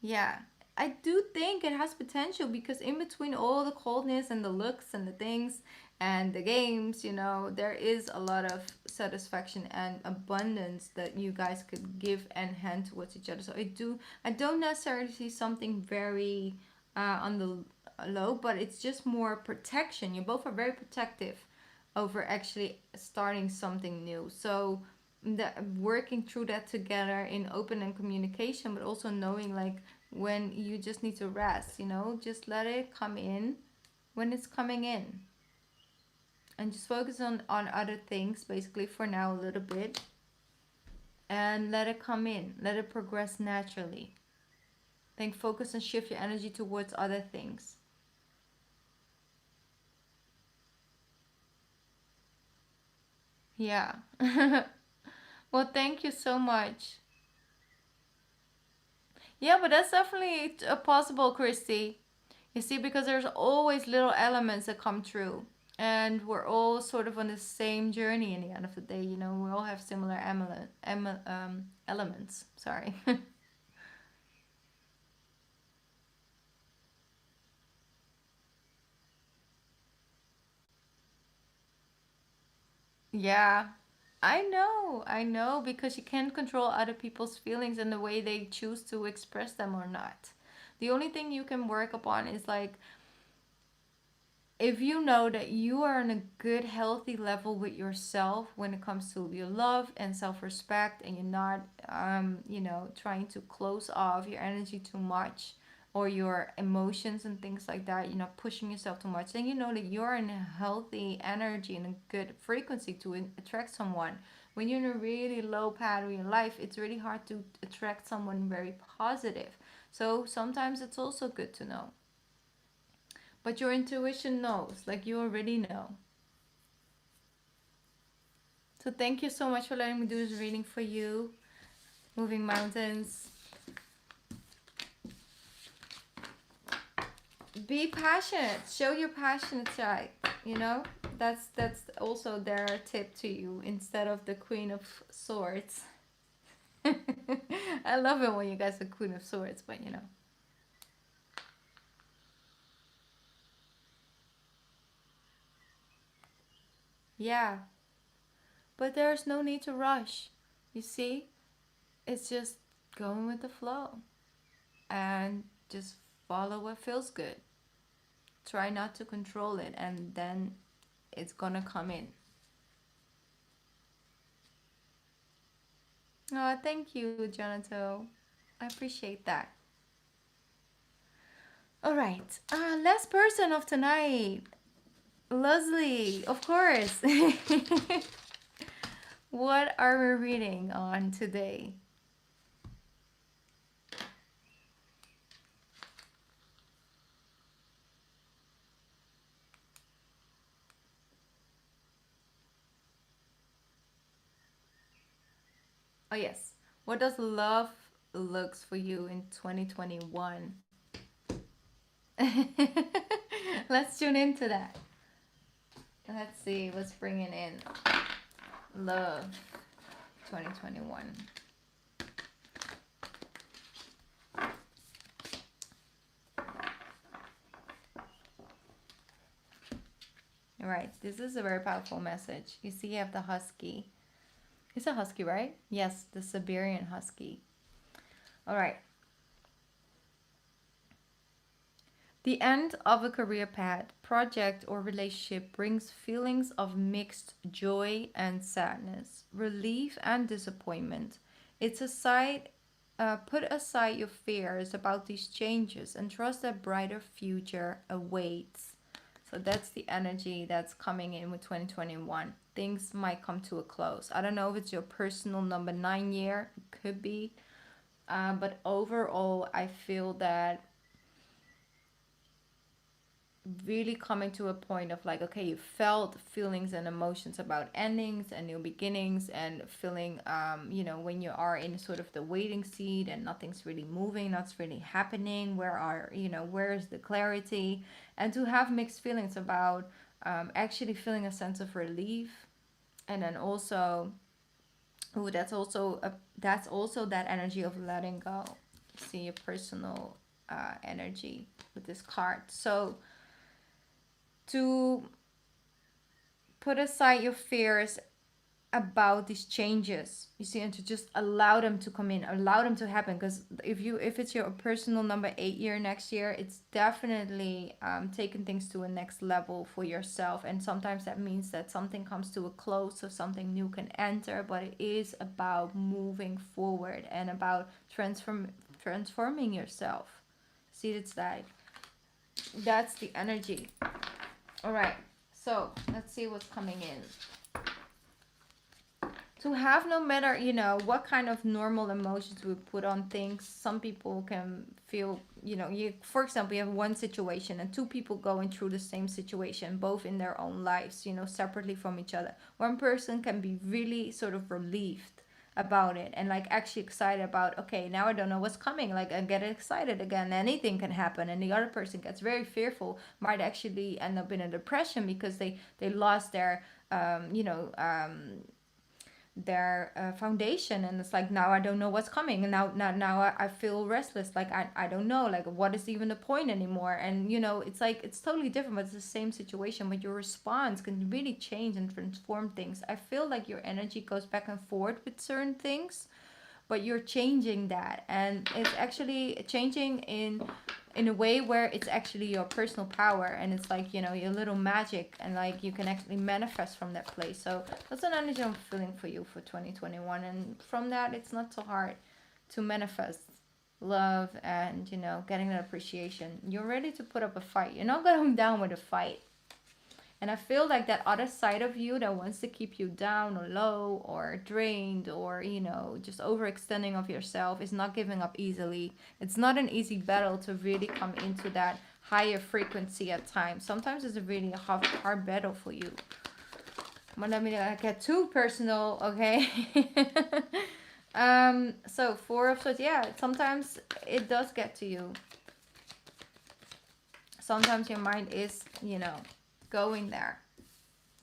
yeah, I do think it has potential, because in between all the coldness and the looks and the things and the games, there is a lot of satisfaction and abundance that you guys could give and hand towards each other. So I don't necessarily see something very on the low, but it's just more protection. You both are very protective over actually starting something new. So that working through that together in open and communication, but also knowing like when you just need to rest, just let it come in when it's coming in, and just focus on other things basically for now a little bit, and let it come in, let it progress naturally. Then focus and shift your energy towards other things. Yeah. Well, thank you so much. Yeah, but that's definitely a possible, Christy. You see, because there's always little elements that come true. And we're all sort of on the same journey in the end of the day. We all have similar elements. Sorry. Yeah. I know, because you can't control other people's feelings and the way they choose to express them or not. The only thing you can work upon is like, if you know that you are on a good healthy level with yourself when it comes to your love and self-respect, and you're not trying to close off your energy too much, or your emotions and things like that, you're not pushing yourself too much, then you know that you're in a healthy energy and a good frequency to attract someone. When you're in a really low pattern in life, it's really hard to attract someone very positive. So sometimes it's also good to know, but your intuition knows, like you already know. So thank you so much for letting me do this reading for you. moving mountains. Be passionate. Show your passionate side. You know, that's also their tip to you instead of the Queen of Swords. I love it when you guys are Queen of Swords, but you know. Yeah, but there's no need to rush. You see, it's just going with the flow and just follow what feels good. Try not to control it, and then it's gonna come in. Oh, thank you, Jonathan. I appreciate that. All right, last person of tonight, Leslie, of course. What are we reading on today? Oh, yes. What does love looks for you in 2021? Let's tune into that. Let's see what's bringing in love 2021. All right, this is a very powerful message. You see, you have the husky. It's a husky, right? Yes, the Siberian husky. All right. The end of a career path, project, or relationship brings feelings of mixed joy and sadness, relief and disappointment. It's a side. Put aside your fears about these changes and trust that brighter future awaits. So that's the energy that's coming in with 2021. Things might come to a close. I don't know if it's your personal number 9 year, it could be. But overall, I feel that really coming to a point of like, okay, you felt feelings and emotions about endings and new beginnings, and feeling when you are in sort of the waiting seat and nothing's really moving, nothing's really happening, where is the clarity, and to have mixed feelings about actually feeling a sense of relief. And then also, that's also that energy of letting go. See your personal energy with this card. So to put aside your fears about these changes, you see, and to just allow them to come in, allow them to happen. Because if it's your personal number 8 year next year, it's definitely taking things to a next level for yourself. And sometimes that means that something comes to a close so something new can enter, but it is about moving forward and about transforming yourself. See, it's like that's the energy. All right, so let's see what's coming in. To have, no matter, what kind of normal emotions we put on things, some people can feel, for example, you have one situation and two people going through the same situation, both in their own lives, separately from each other. One person can be really sort of relieved about it and like actually excited about, okay, now I don't know what's coming, like I get excited again, anything can happen. And the other person gets very fearful, might actually end up in a depression because they lost their foundation, and it's like, now I don't know what's coming, and now I feel restless, like I don't know, like what is even the point anymore. And it's like it's totally different, but it's the same situation, but your response can really change and transform things. I feel like your energy goes back and forth with certain things, but you're changing that, and it's actually changing in a way where it's actually your personal power, and it's like your little magic, and like you can actually manifest from that place. So that's an energy I'm feeling for you for 2021, and from that it's not so hard to manifest love and getting that appreciation. You're ready to put up a fight. You're not going down with a fight. And I feel like that other side of you that wants to keep you down or low or drained or, just overextending of yourself is not giving up easily. It's not an easy battle to really come into that higher frequency at times. Sometimes it's a really hard battle for you. But let me not get too personal, okay? So Four of Swords, yeah, sometimes it does get to you. Sometimes your mind is, going there.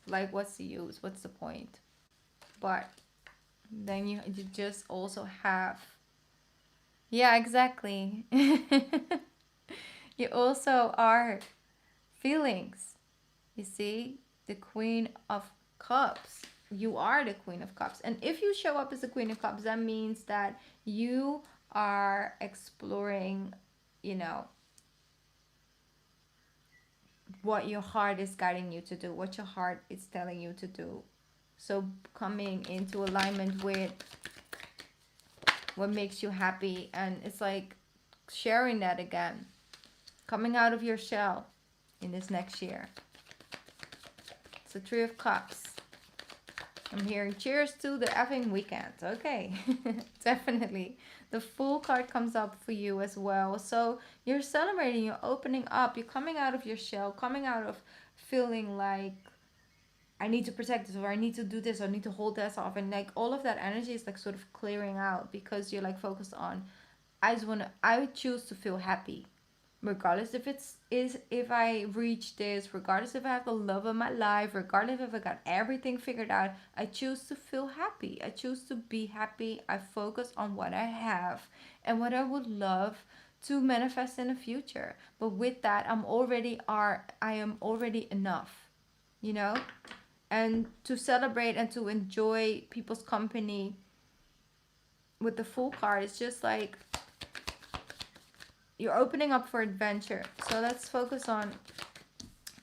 Like, what's the use? What's the point? But then you just also have, yeah, exactly. You also are feelings. You see, the Queen of Cups. You are the Queen of Cups. And if you show up as the Queen of Cups, that means that you are exploring, you know, what your heart is guiding you to do, what your heart is telling you to do. So coming into alignment with what makes you happy, and it's like sharing that again, coming out of your shell in this next year. So Three of Cups. I'm hearing cheers to the effing weekend. Okay, definitely. The Fool card comes up for you as well. So you're celebrating, you're opening up, you're coming out of your shell, coming out of feeling like I need to protect this, or I need to do this, or I need to hold this off. And like all of that energy is like sort of clearing out because you're like focused on, I choose to feel happy, regardless if I reach this, regardless if I have the love of my life, regardless if I got everything figured out. I choose to feel happy. I choose to be happy. I focus on what I have and what I would love to manifest in the future. But with that, I am already enough, you know? And to celebrate and to enjoy people's company with the Fool card, it's just like you're opening up for adventure. So let's focus on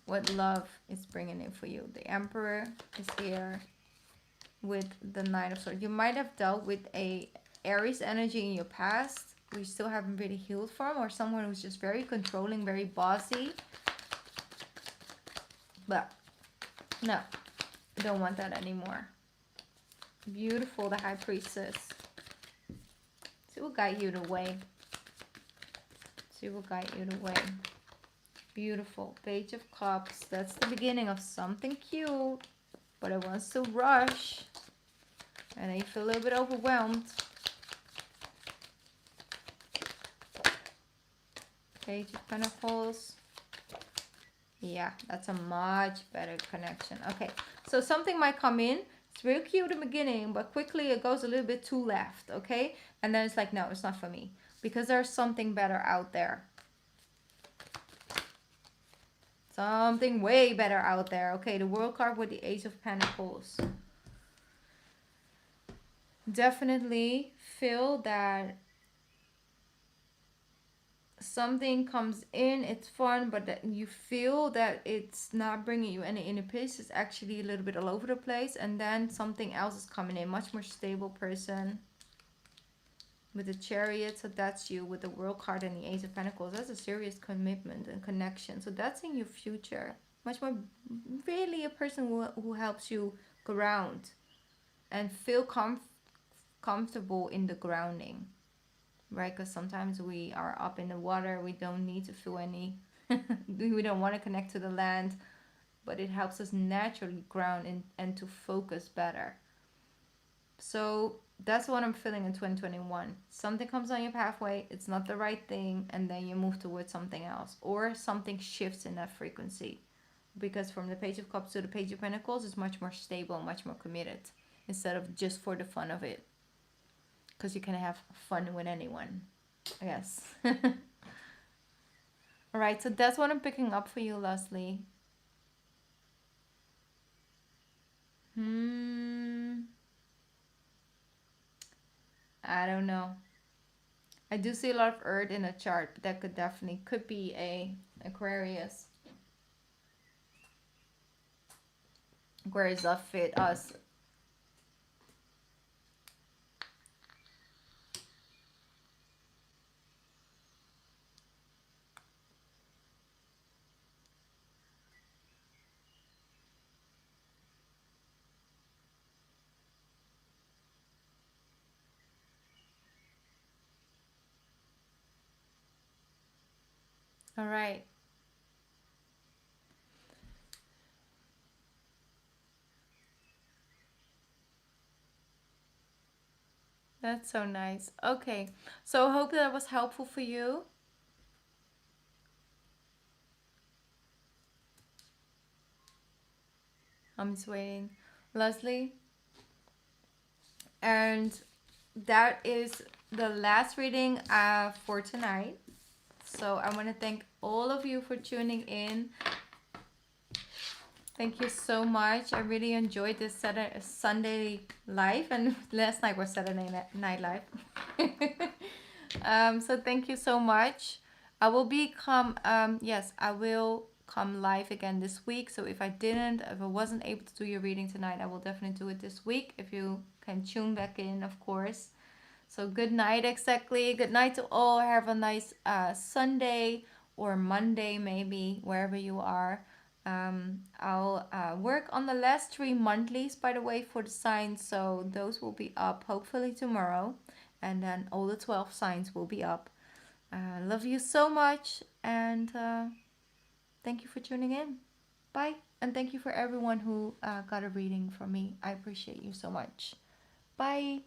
what love is bringing in for you. The Emperor is here with the Knight of Swords. You might have dealt with a Aries energy in your past we still haven't really healed from, or someone who's just very controlling, very bossy. But no, don't want that anymore. Beautiful, the High Priestess. She will guide you the way. She will guide you the way. Beautiful. Page of Cups. That's the beginning of something cute. But it wants to rush. And I feel a little bit overwhelmed. Page of Pentacles. Yeah, that's a much better connection. Okay, so something might come in. It's real cute in the beginning, but quickly it goes a little bit too left, okay? And then it's like, no, it's not for me. Because there's something better out there. Something way better out there. Okay, the World card with the Ace of Pentacles. Definitely feel that something comes in, it's fun, but that you feel that it's not bringing you any inner peace. It's actually a little bit all over the place. And then something else is coming in, much more stable person with the Chariot. So that's you with the World card and the Ace of Pentacles. That's a serious commitment and connection. So that's in your future. Much more really a person who helps you ground and feel comfortable in the grounding. Right, because sometimes we are up in the water, we don't need to feel any, we don't want to connect to the land, but it helps us naturally ground and to focus better. So that's what I'm feeling in 2021. Something comes on your pathway, it's not the right thing, and then you move towards something else, or something shifts in that frequency. Because from the Page of Cups to the Page of Pentacles, it's much more stable, much more committed, instead of just for the fun of it. Because you can have fun with anyone, I guess. Alright, so that's what I'm picking up for you, Leslie. I don't know. I do see a lot of earth in the chart, but that could be a Aquarius. Aquarius does fit us. Alright. That's so nice. Okay. So I hope that was helpful for you. I'm just waiting. Leslie. And that is the last reading for tonight. So I want to thank all of you for tuning in. Thank you so much. I really enjoyed this Sunday live, and last night was Saturday night live. So thank you so much. I will become yes, I will come live again this week. So if I wasn't able to do your reading tonight, I will definitely do it this week. If you can tune back in, of course. So good night, exactly. Good night to all. Have a nice Sunday or Monday, maybe, wherever you are. I'll work on the last three monthlies, by the way, for the signs. So those will be up hopefully tomorrow. And then all the 12 signs will be up. Love you so much. And thank you for tuning in. Bye. And thank you for everyone who got a reading from me. I appreciate you so much. Bye.